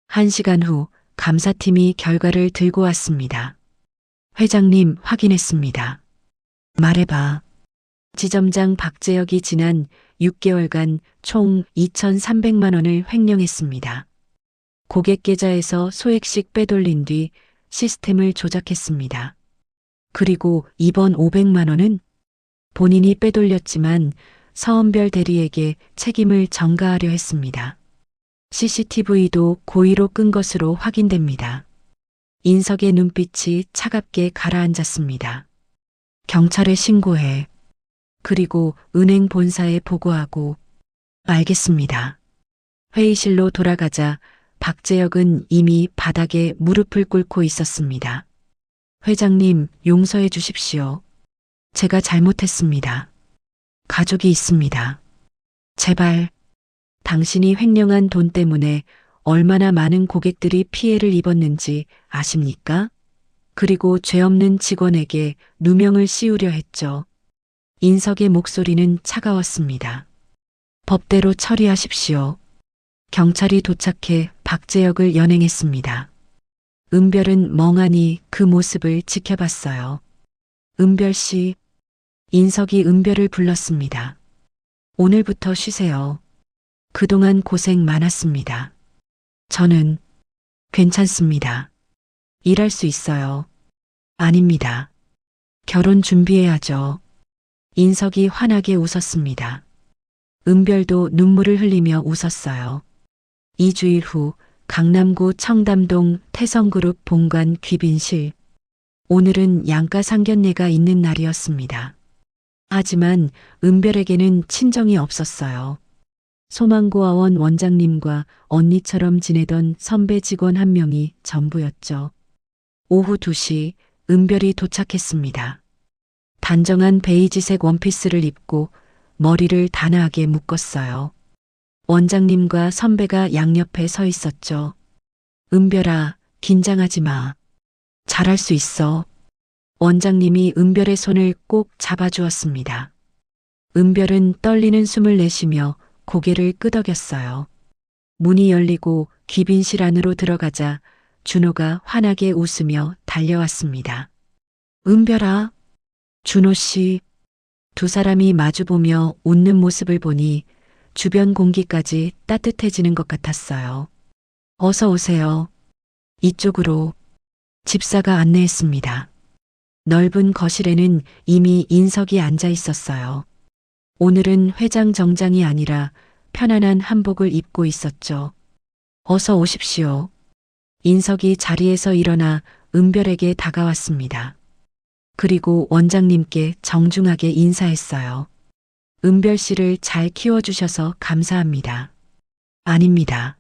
1시간 후 감사팀이 결과를 들고 왔습니다. 회장님, 확인했습니다. 말해봐. 지점장 박재혁이 지난 6개월간 총 2,300만 원을 횡령했습니다. 고객 계좌에서 소액씩 빼돌린 뒤 시스템을 조작했습니다. 그리고 이번 500만 원은 본인이 빼돌렸지만 서은별 대리에게 책임을 전가하려 했습니다. CCTV도 고의로 끈 것으로 확인됩니다. 인석의 눈빛이 차갑게 가라앉았습니다. 경찰에 신고해. 그리고 은행 본사에 보고하고. 알겠습니다. 회의실로 돌아가자 박재혁은 이미 바닥에 무릎을 꿇고 있었습니다. 회장님, 용서해 주십시오. 제가 잘못했습니다. 가족이 있습니다. 제발. 당신이 횡령한 돈 때문에 얼마나 많은 고객들이 피해를 입었는지 아십니까? 그리고 죄 없는 직원에게 누명을 씌우려 했죠. 인석의 목소리는 차가웠습니다. 법대로 처리하십시오. 경찰이 도착해 박재혁을 연행했습니다. 은별은 멍하니 그 모습을 지켜봤어요. 은별 씨, 인석이 은별을 불렀습니다. 오늘부터 쉬세요. 그동안 고생 많았습니다. 저는 괜찮습니다. 일할 수 있어요. 아닙니다. 결혼 준비해야죠. 인석이 환하게 웃었습니다. 은별도 눈물을 흘리며 웃었어요. 2주일 후 강남구 청담동 태성그룹 본관 귀빈실. 오늘은 양가 상견례가 있는 날이었습니다. 하지만 은별에게는 친정이 없었어요. 소망고아원 원장님과 언니처럼 지내던 선배 직원 한 명이 전부였죠. 오후 2시 은별이 도착했습니다. 단정한 베이지색 원피스를 입고 머리를 단아하게 묶었어요. 원장님과 선배가 양옆에 서 있었죠. 은별아, 긴장하지 마. 잘할 수 있어. 원장님이 은별의 손을 꼭 잡아주었습니다. 은별은 떨리는 숨을 내쉬며 고개를 끄덕였어요. 문이 열리고 귀빈실 안으로 들어가자 준호가 환하게 웃으며 달려왔습니다. 은별아, 준호 씨. 두 사람이 마주보며 웃는 모습을 보니 주변 공기까지 따뜻해지는 것 같았어요. 어서 오세요. 이쪽으로. 집사가 안내했습니다. 넓은 거실에는 이미 인석이 앉아 있었어요. 오늘은 회장 정장이 아니라 편안한 한복을 입고 있었죠. 어서 오십시오. 인석이 자리에서 일어나 은별에게 다가왔습니다. 그리고 원장님께 정중하게 인사했어요. 은별 씨를 잘 키워주셔서 감사합니다. 아닙니다.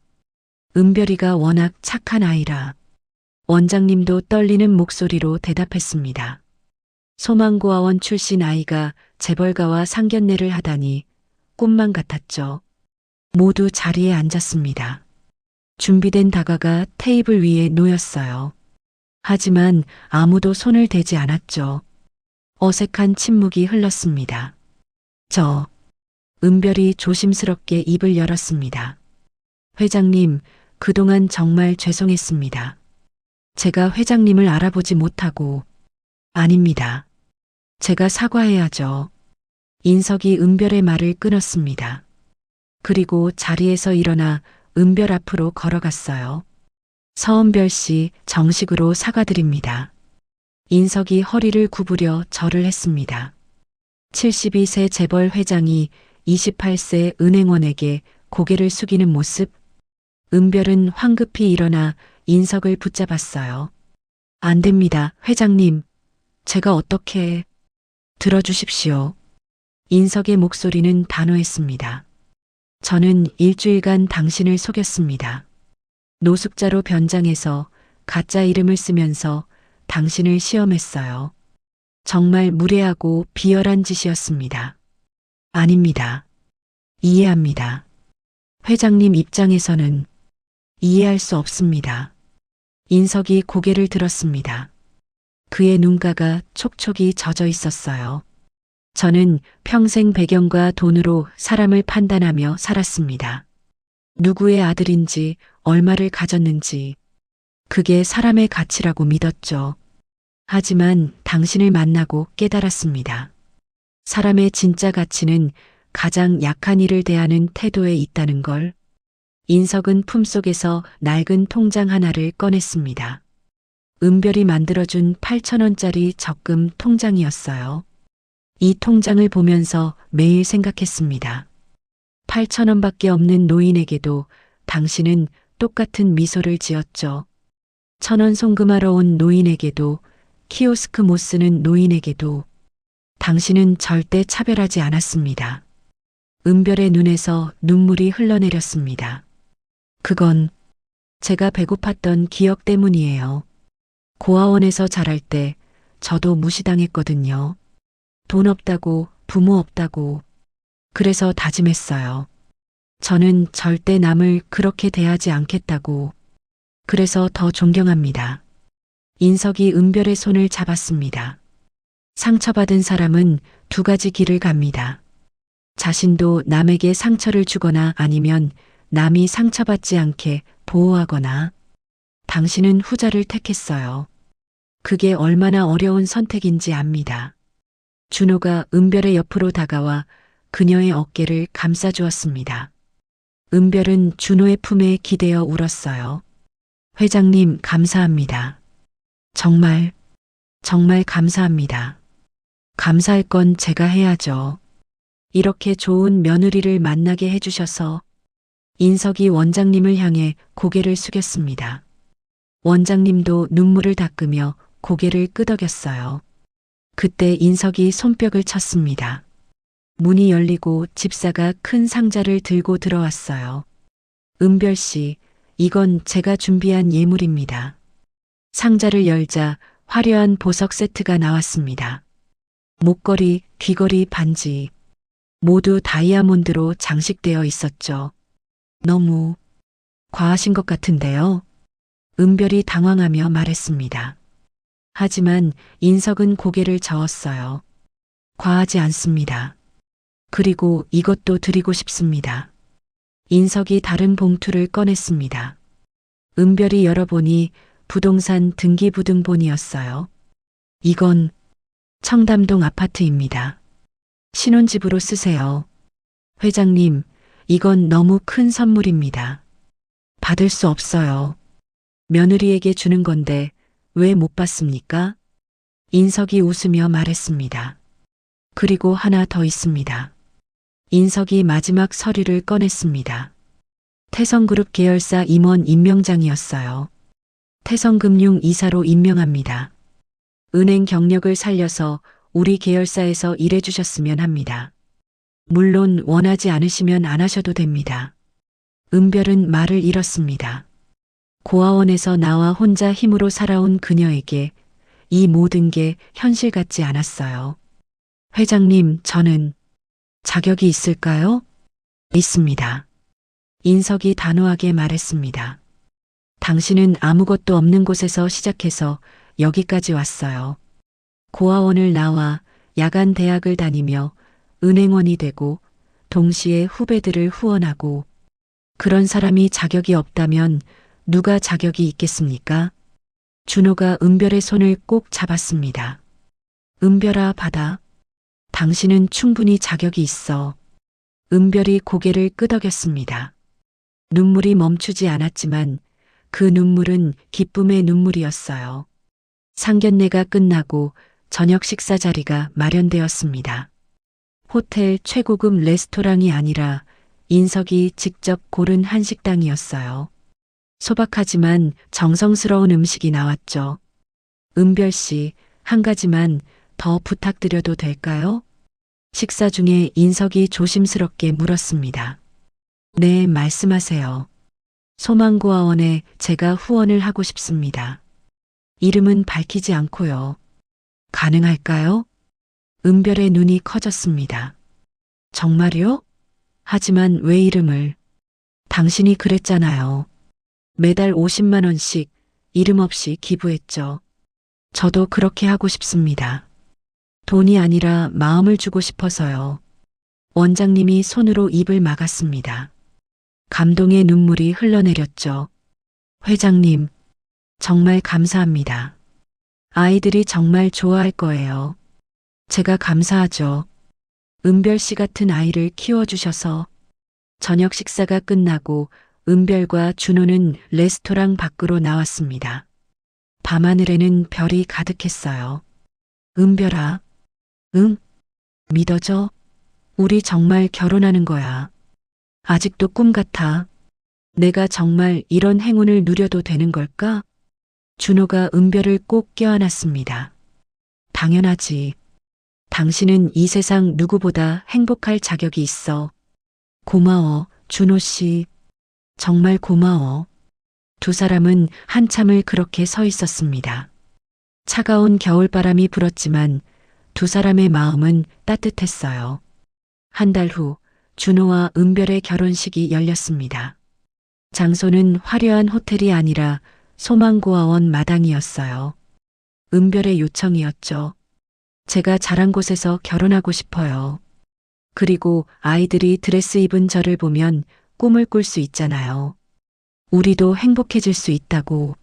은별이가 워낙 착한 아이라. 원장님도 떨리는 목소리로 대답했습니다. 소망고아원 출신 아이가 재벌가와 상견례를 하다니 꿈만 같았죠. 모두 자리에 앉았습니다. 준비된 다과가 테이블 위에 놓였어요. 하지만 아무도 손을 대지 않았죠. 어색한 침묵이 흘렀습니다. 은별이 조심스럽게 입을 열었습니다. 회장님, 그동안 정말 죄송했습니다. 제가 회장님을 알아보지 못하고. 아닙니다. 제가 사과해야죠. 인석이 은별의 말을 끊었습니다. 그리고 자리에서 일어나 은별 앞으로 걸어갔어요. 서은별 씨, 정식으로 사과드립니다. 인석이 허리를 구부려 절을 했습니다. 72세 재벌 회장이 28세 은행원에게 고개를 숙이는 모습. 은별은 황급히 일어나 인석을 붙잡았어요. 안 됩니다, 회장님. 제가 어떻게... 들어주십시오. 인석의 목소리는 단호했습니다. 저는 일주일간 당신을 속였습니다. 노숙자로 변장해서 가짜 이름을 쓰면서 당신을 시험했어요. 정말 무례하고 비열한 짓이었습니다. 아닙니다. 이해합니다. 회장님 입장에서는 이해할 수 없습니다. 인석이 고개를 들었습니다. 그의 눈가가 촉촉이 젖어 있었어요. 저는 평생 배경과 돈으로 사람을 판단하며 살았습니다. 누구의 아들인지, 얼마를 가졌는지, 그게 사람의 가치라고 믿었죠. 하지만 당신을 만나고 깨달았습니다. 사람의 진짜 가치는 가장 약한 이를 대하는 태도에 있다는 걸. 인석은 품속에서 낡은 통장 하나를 꺼냈습니다. 은별이 만들어준 8,000원짜리 적금 통장이었어요. 이 통장을 보면서 매일 생각했습니다. 8,000원밖에 없는 노인에게도 당신은 똑같은 미소를 지었죠. 1,000원 송금하러 온 노인에게도, 키오스크 못 쓰는 노인에게도 당신은 절대 차별하지 않았습니다. 은별의 눈에서 눈물이 흘러내렸습니다. 그건 제가 배고팠던 기억 때문이에요. 고아원에서 자랄 때 저도 무시당했거든요. 돈 없다고, 부모 없다고. 그래서 다짐했어요. 저는 절대 남을 그렇게 대하지 않겠다고. 그래서 더 존경합니다. 인석이 은별의 손을 잡았습니다. 상처받은 사람은 두 가지 길을 갑니다. 자신도 남에게 상처를 주거나 아니면 남이 상처받지 않게 보호하거나. 당신은 후자를 택했어요. 그게 얼마나 어려운 선택인지 압니다. 준호가 은별의 옆으로 다가와 그녀의 어깨를 감싸주었습니다. 은별은 준호의 품에 기대어 울었어요. 회장님, 감사합니다. 정말 감사합니다. 감사할 건 제가 해야죠. 이렇게 좋은 며느리를 만나게 해주셔서. 인석이 원장님을 향해 고개를 숙였습니다. 원장님도 눈물을 닦으며 고개를 끄덕였어요. 그때 인석이 손뼉을 쳤습니다. 문이 열리고 집사가 큰 상자를 들고 들어왔어요. 은별 씨, 이건 제가 준비한 예물입니다. 상자를 열자 화려한 보석 세트가 나왔습니다. 목걸이, 귀걸이, 반지 모두 다이아몬드로 장식되어 있었죠. 너무 과하신 것 같은데요. 은별이 당황하며 말했습니다. 하지만 인석은 고개를 저었어요. 과하지 않습니다. 그리고 이것도 드리고 싶습니다. 인석이 다른 봉투를 꺼냈습니다. 은별이 열어보니 부동산 등기부등본이었어요. 이건 청담동 아파트입니다. 신혼집으로 쓰세요. 회장님, 이건 너무 큰 선물입니다. 받을 수 없어요. 며느리에게 주는 건데 왜 못 받습니까? 인석이 웃으며 말했습니다. 그리고 하나 더 있습니다. 인석이 마지막 서류를 꺼냈습니다. 태성그룹 계열사 임원 임명장이었어요. 태성금융 이사로 임명합니다. 은행 경력을 살려서 우리 계열사에서 일해주셨으면 합니다. 물론 원하지 않으시면 안 하셔도 됩니다. 은별은 말을 잃었습니다. 고아원에서 나와 혼자 힘으로 살아온 그녀에게 이 모든 게 현실 같지 않았어요. 회장님, 저는 자격이 있을까요? 있습니다. 인석이 단호하게 말했습니다. 당신은 아무것도 없는 곳에서 시작해서 여기까지 왔어요. 고아원을 나와 야간 대학을 다니며 은행원이 되고 동시에 후배들을 후원하고. 그런 사람이 자격이 없다면 누가 자격이 있겠습니까? 준호가 은별의 손을 꼭 잡았습니다. 은별아, 받아. 당신은 충분히 자격이 있어. 은별이 고개를 끄덕였습니다. 눈물이 멈추지 않았지만 그 눈물은 기쁨의 눈물이었어요. 상견례가 끝나고 저녁 식사 자리가 마련되었습니다. 호텔 최고급 레스토랑이 아니라 인석이 직접 고른 한식당이었어요. 소박하지만 정성스러운 음식이 나왔죠. 은별 씨, 한 가지만 더 부탁드려도 될까요? 식사 중에 인석이 조심스럽게 물었습니다. 네, 말씀하세요. 소망고아원에 제가 후원을 하고 싶습니다. 이름은 밝히지 않고요. 가능할까요? 은별의 눈이 커졌습니다. 정말요? 하지만 왜 이름을? 당신이 그랬잖아요. 매달 50만 원씩 이름 없이 기부했죠. 저도 그렇게 하고 싶습니다. 돈이 아니라 마음을 주고 싶어서요. 원장님이 손으로 입을 막았습니다. 감동의 눈물이 흘러내렸죠. 회장님, 정말 감사합니다. 아이들이 정말 좋아할 거예요. 제가 감사하죠. 은별 씨 같은 아이를 키워주셔서. 저녁 식사가 끝나고 은별과 준호는 레스토랑 밖으로 나왔습니다. 밤하늘에는 별이 가득했어요. 은별아, 응? 믿어져? 우리 정말 결혼하는 거야. 아직도 꿈 같아. 내가 정말 이런 행운을 누려도 되는 걸까? 준호가 은별을 꼭 껴안았습니다. 당연하지. 당신은 이 세상 누구보다 행복할 자격이 있어. 고마워, 준호 씨. 정말 고마워. 두 사람은 한참을 그렇게 서 있었습니다. 차가운 겨울바람이 불었지만 두 사람의 마음은 따뜻했어요. 한 달 후 준호와 은별의 결혼식이 열렸습니다. 장소는 화려한 호텔이 아니라 소망고아원 마당이었어요. 은별의 요청이었죠. 제가 자란 곳에서 결혼하고 싶어요. 그리고 아이들이 드레스 입은 저를 보면 꿈을 꿀 수 있잖아요. 우리도 행복해질 수 있다고.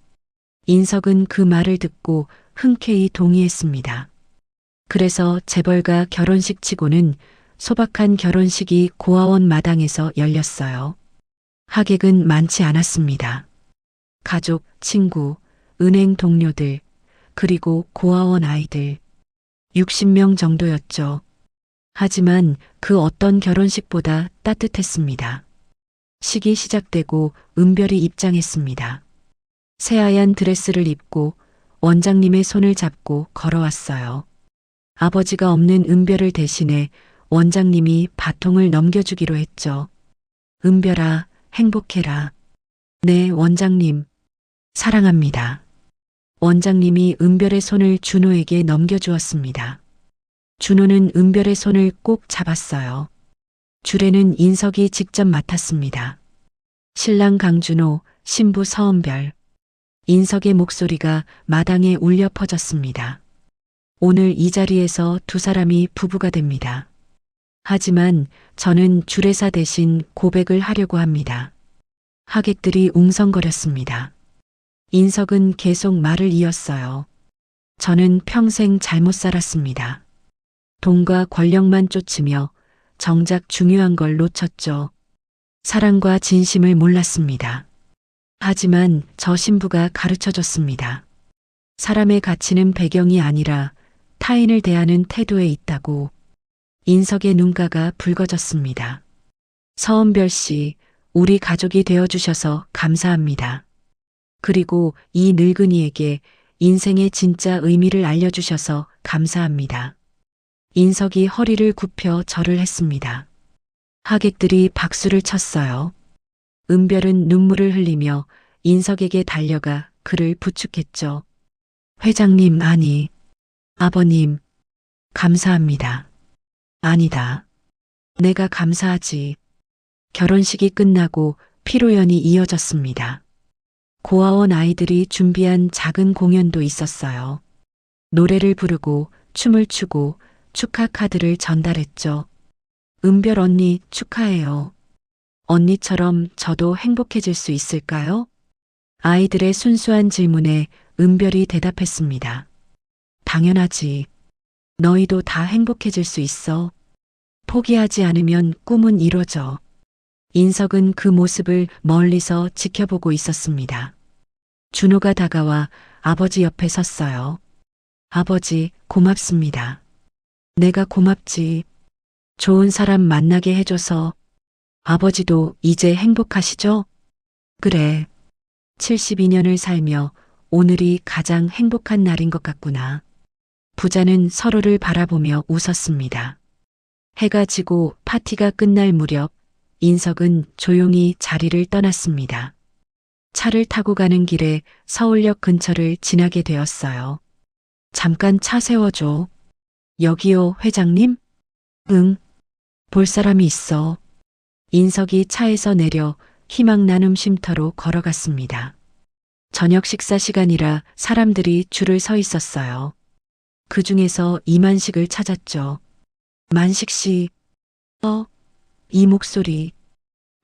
인석은 그 말을 듣고 흔쾌히 동의했습니다. 그래서 재벌가 결혼식 치고는 소박한 결혼식이 고아원 마당에서 열렸어요. 하객은 많지 않았습니다. 가족, 친구, 은행 동료들, 그리고 고아원 아이들. 60명 정도였죠. 하지만 그 어떤 결혼식보다 따뜻했습니다. 식이 시작되고 은별이 입장했습니다. 새하얀 드레스를 입고 원장님의 손을 잡고 걸어왔어요. 아버지가 없는 은별을 대신해 원장님이 바통을 넘겨주기로 했죠. 은별아, 행복해라. 네, 원장님. 사랑합니다. 원장님이 은별의 손을 준호에게 넘겨주었습니다. 준호는 은별의 손을 꼭 잡았어요. 주례는 인석이 직접 맡았습니다. 신랑 강준호, 신부 서은별. 인석의 목소리가 마당에 울려 퍼졌습니다. 오늘 이 자리에서 두 사람이 부부가 됩니다. 하지만 저는 주례사 대신 고백을 하려고 합니다. 하객들이 웅성거렸습니다. 인석은 계속 말을 이었어요. 저는 평생 잘못 살았습니다. 돈과 권력만 쫓으며 정작 중요한 걸 놓쳤죠. 사랑과 진심을 몰랐습니다. 하지만 저 신부가 가르쳐줬습니다. 사람의 가치는 배경이 아니라 타인을 대하는 태도에 있다고. 인석의 눈가가 붉어졌습니다. 서은별 씨, 우리 가족이 되어주셔서 감사합니다. 그리고 이 늙은이에게 인생의 진짜 의미를 알려주셔서 감사합니다. 인석이 허리를 굽혀 절을 했습니다. 하객들이 박수를 쳤어요. 은별은 눈물을 흘리며 인석에게 달려가 그를 부축했죠. 회장님, 아니, 아버님, 감사합니다. 아니다. 내가 감사하지. 결혼식이 끝나고 피로연이 이어졌습니다. 고아원 아이들이 준비한 작은 공연도 있었어요. 노래를 부르고 춤을 추고 축하 카드를 전달했죠. 은별 언니 축하해요. 언니처럼 저도 행복해질 수 있을까요? 아이들의 순수한 질문에 은별이 대답했습니다. 당연하지. 너희도 다 행복해질 수 있어. 포기하지 않으면 꿈은 이뤄져. 인석은 그 모습을 멀리서 지켜보고 있었습니다. 준호가 다가와 아버지 옆에 섰어요. 아버지, 고맙습니다. 내가 고맙지. 좋은 사람 만나게 해줘서. 아버지도 이제 행복하시죠? 그래. 72년을 살며 오늘이 가장 행복한 날인 것 같구나. 부자는 서로를 바라보며 웃었습니다. 해가 지고 파티가 끝날 무렵 인석은 조용히 자리를 떠났습니다. 차를 타고 가는 길에 서울역 근처를 지나게 되었어요. 잠깐 차 세워줘. 여기요, 회장님? 응. 볼 사람이 있어. 인석이 차에서 내려 희망 나눔 쉼터로 걸어갔습니다. 저녁 식사 시간이라 사람들이 줄을 서 있었어요. 그 중에서 이만식을 찾았죠. 만식 씨. 이 목소리.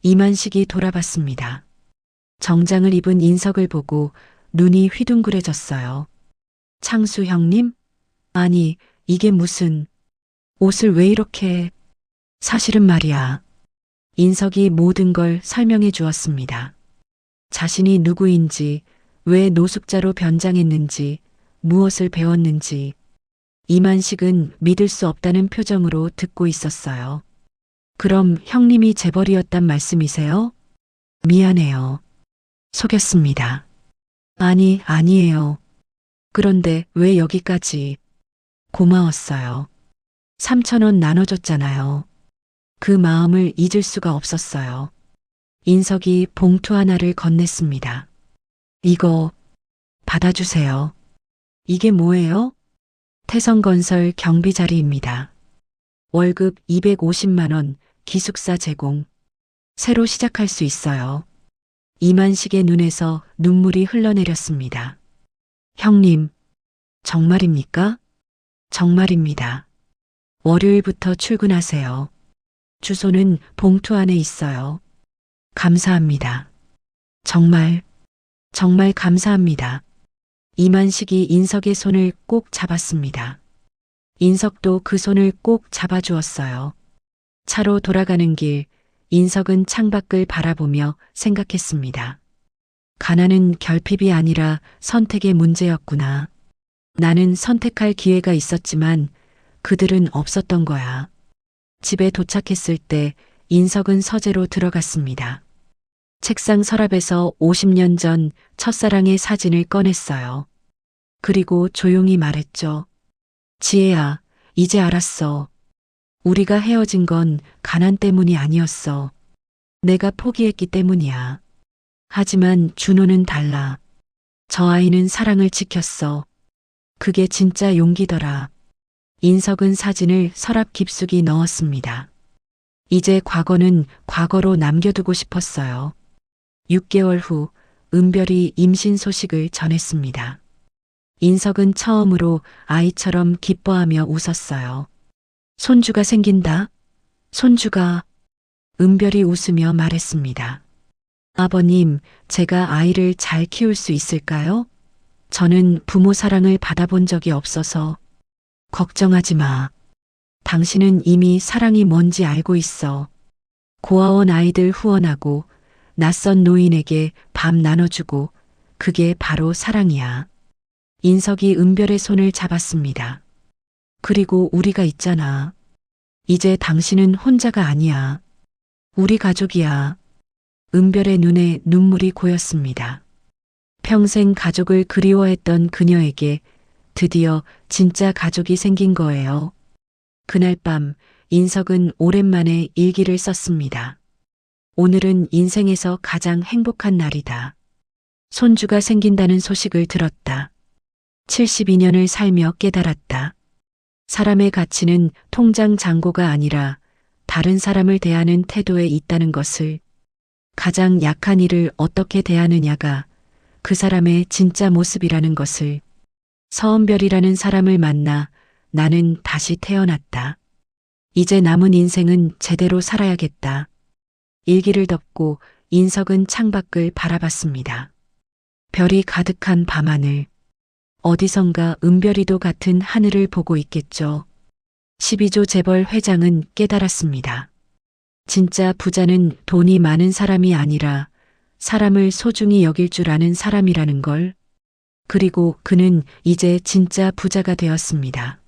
이만식이 돌아봤습니다. 정장을 입은 인석을 보고 눈이 휘둥그레졌어요. 창수 형님? 아니, 이게 무슨... 옷을 왜 이렇게... 사실은 말이야. 인석이 모든 걸 설명해 주었습니다. 자신이 누구인지, 왜 노숙자로 변장했는지, 무엇을 배웠는지. 이만식은 믿을 수 없다는 표정으로 듣고 있었어요. 그럼 형님이 재벌이었단 말씀이세요? 미안해요. 속였습니다. 아니, 아니에요. 그런데 왜 여기까지? 고마웠어요. 3,000원 나눠줬잖아요. 그 마음을 잊을 수가 없었어요. 인석이 봉투 하나를 건넸습니다. 이거 받아주세요. 이게 뭐예요? 태성건설 경비 자리입니다. 월급 250만 원, 기숙사 제공. 새로 시작할 수 있어요. 이만식의 눈에서 눈물이 흘러내렸습니다. 형님, 정말입니까? 정말입니다. 월요일부터 출근하세요. 주소는 봉투 안에 있어요. 감사합니다. 정말, 정말 감사합니다. 이만식이 인석의 손을 꼭 잡았습니다. 인석도 그 손을 꼭 잡아주었어요. 차로 돌아가는 길, 인석은 창밖을 바라보며 생각했습니다. 가난은 결핍이 아니라 선택의 문제였구나. 나는 선택할 기회가 있었지만 그들은 없었던 거야. 집에 도착했을 때 인석은 서재로 들어갔습니다. 책상 서랍에서 50년 전 첫사랑의 사진을 꺼냈어요. 그리고 조용히 말했죠. 지혜야, 이제 알았어. 우리가 헤어진 건 가난 때문이 아니었어. 내가 포기했기 때문이야. 하지만 준호는 달라. 저 아이는 사랑을 지켰어. 그게 진짜 용기더라. 인석은 사진을 서랍 깊숙이 넣었습니다. 이제 과거는 과거로 남겨두고 싶었어요. 6개월 후 은별이 임신 소식을 전했습니다. 인석은 처음으로 아이처럼 기뻐하며 웃었어요. 손주가 생긴다. 손주가. 은별이 웃으며 말했습니다. 아버님, 제가 아이를 잘 키울 수 있을까요? 저는 부모 사랑을 받아본 적이 없어서. 걱정하지 마. 당신은 이미 사랑이 뭔지 알고 있어. 고아원 아이들 후원하고 낯선 노인에게 밥 나눠주고 그게 바로 사랑이야. 인석이 은별의 손을 잡았습니다. 그리고 우리가 있잖아. 이제 당신은 혼자가 아니야. 우리 가족이야. 은별의 눈에 눈물이 고였습니다. 평생 가족을 그리워했던 그녀에게 드디어 진짜 가족이 생긴 거예요. 그날 밤 인석은 오랜만에 일기를 썼습니다. 오늘은 인생에서 가장 행복한 날이다. 손주가 생긴다는 소식을 들었다. 72년을 살며 깨달았다. 사람의 가치는 통장 잔고가 아니라 다른 사람을 대하는 태도에 있다는 것을, 가장 약한 이를 어떻게 대하느냐가 그 사람의 진짜 모습이라는 것을. 서은별이라는 사람을 만나 나는 다시 태어났다. 이제 남은 인생은 제대로 살아야겠다. 일기를 덮고 인석은 창밖을 바라봤습니다. 별이 가득한 밤하늘. 어디선가 은별이도 같은 하늘을 보고 있겠죠. 12조 재벌 회장은 깨달았습니다. 진짜 부자는 돈이 많은 사람이 아니라 사람을 소중히 여길 줄 아는 사람이라는 걸. 그리고 그는 이제 진짜 부자가 되었습니다.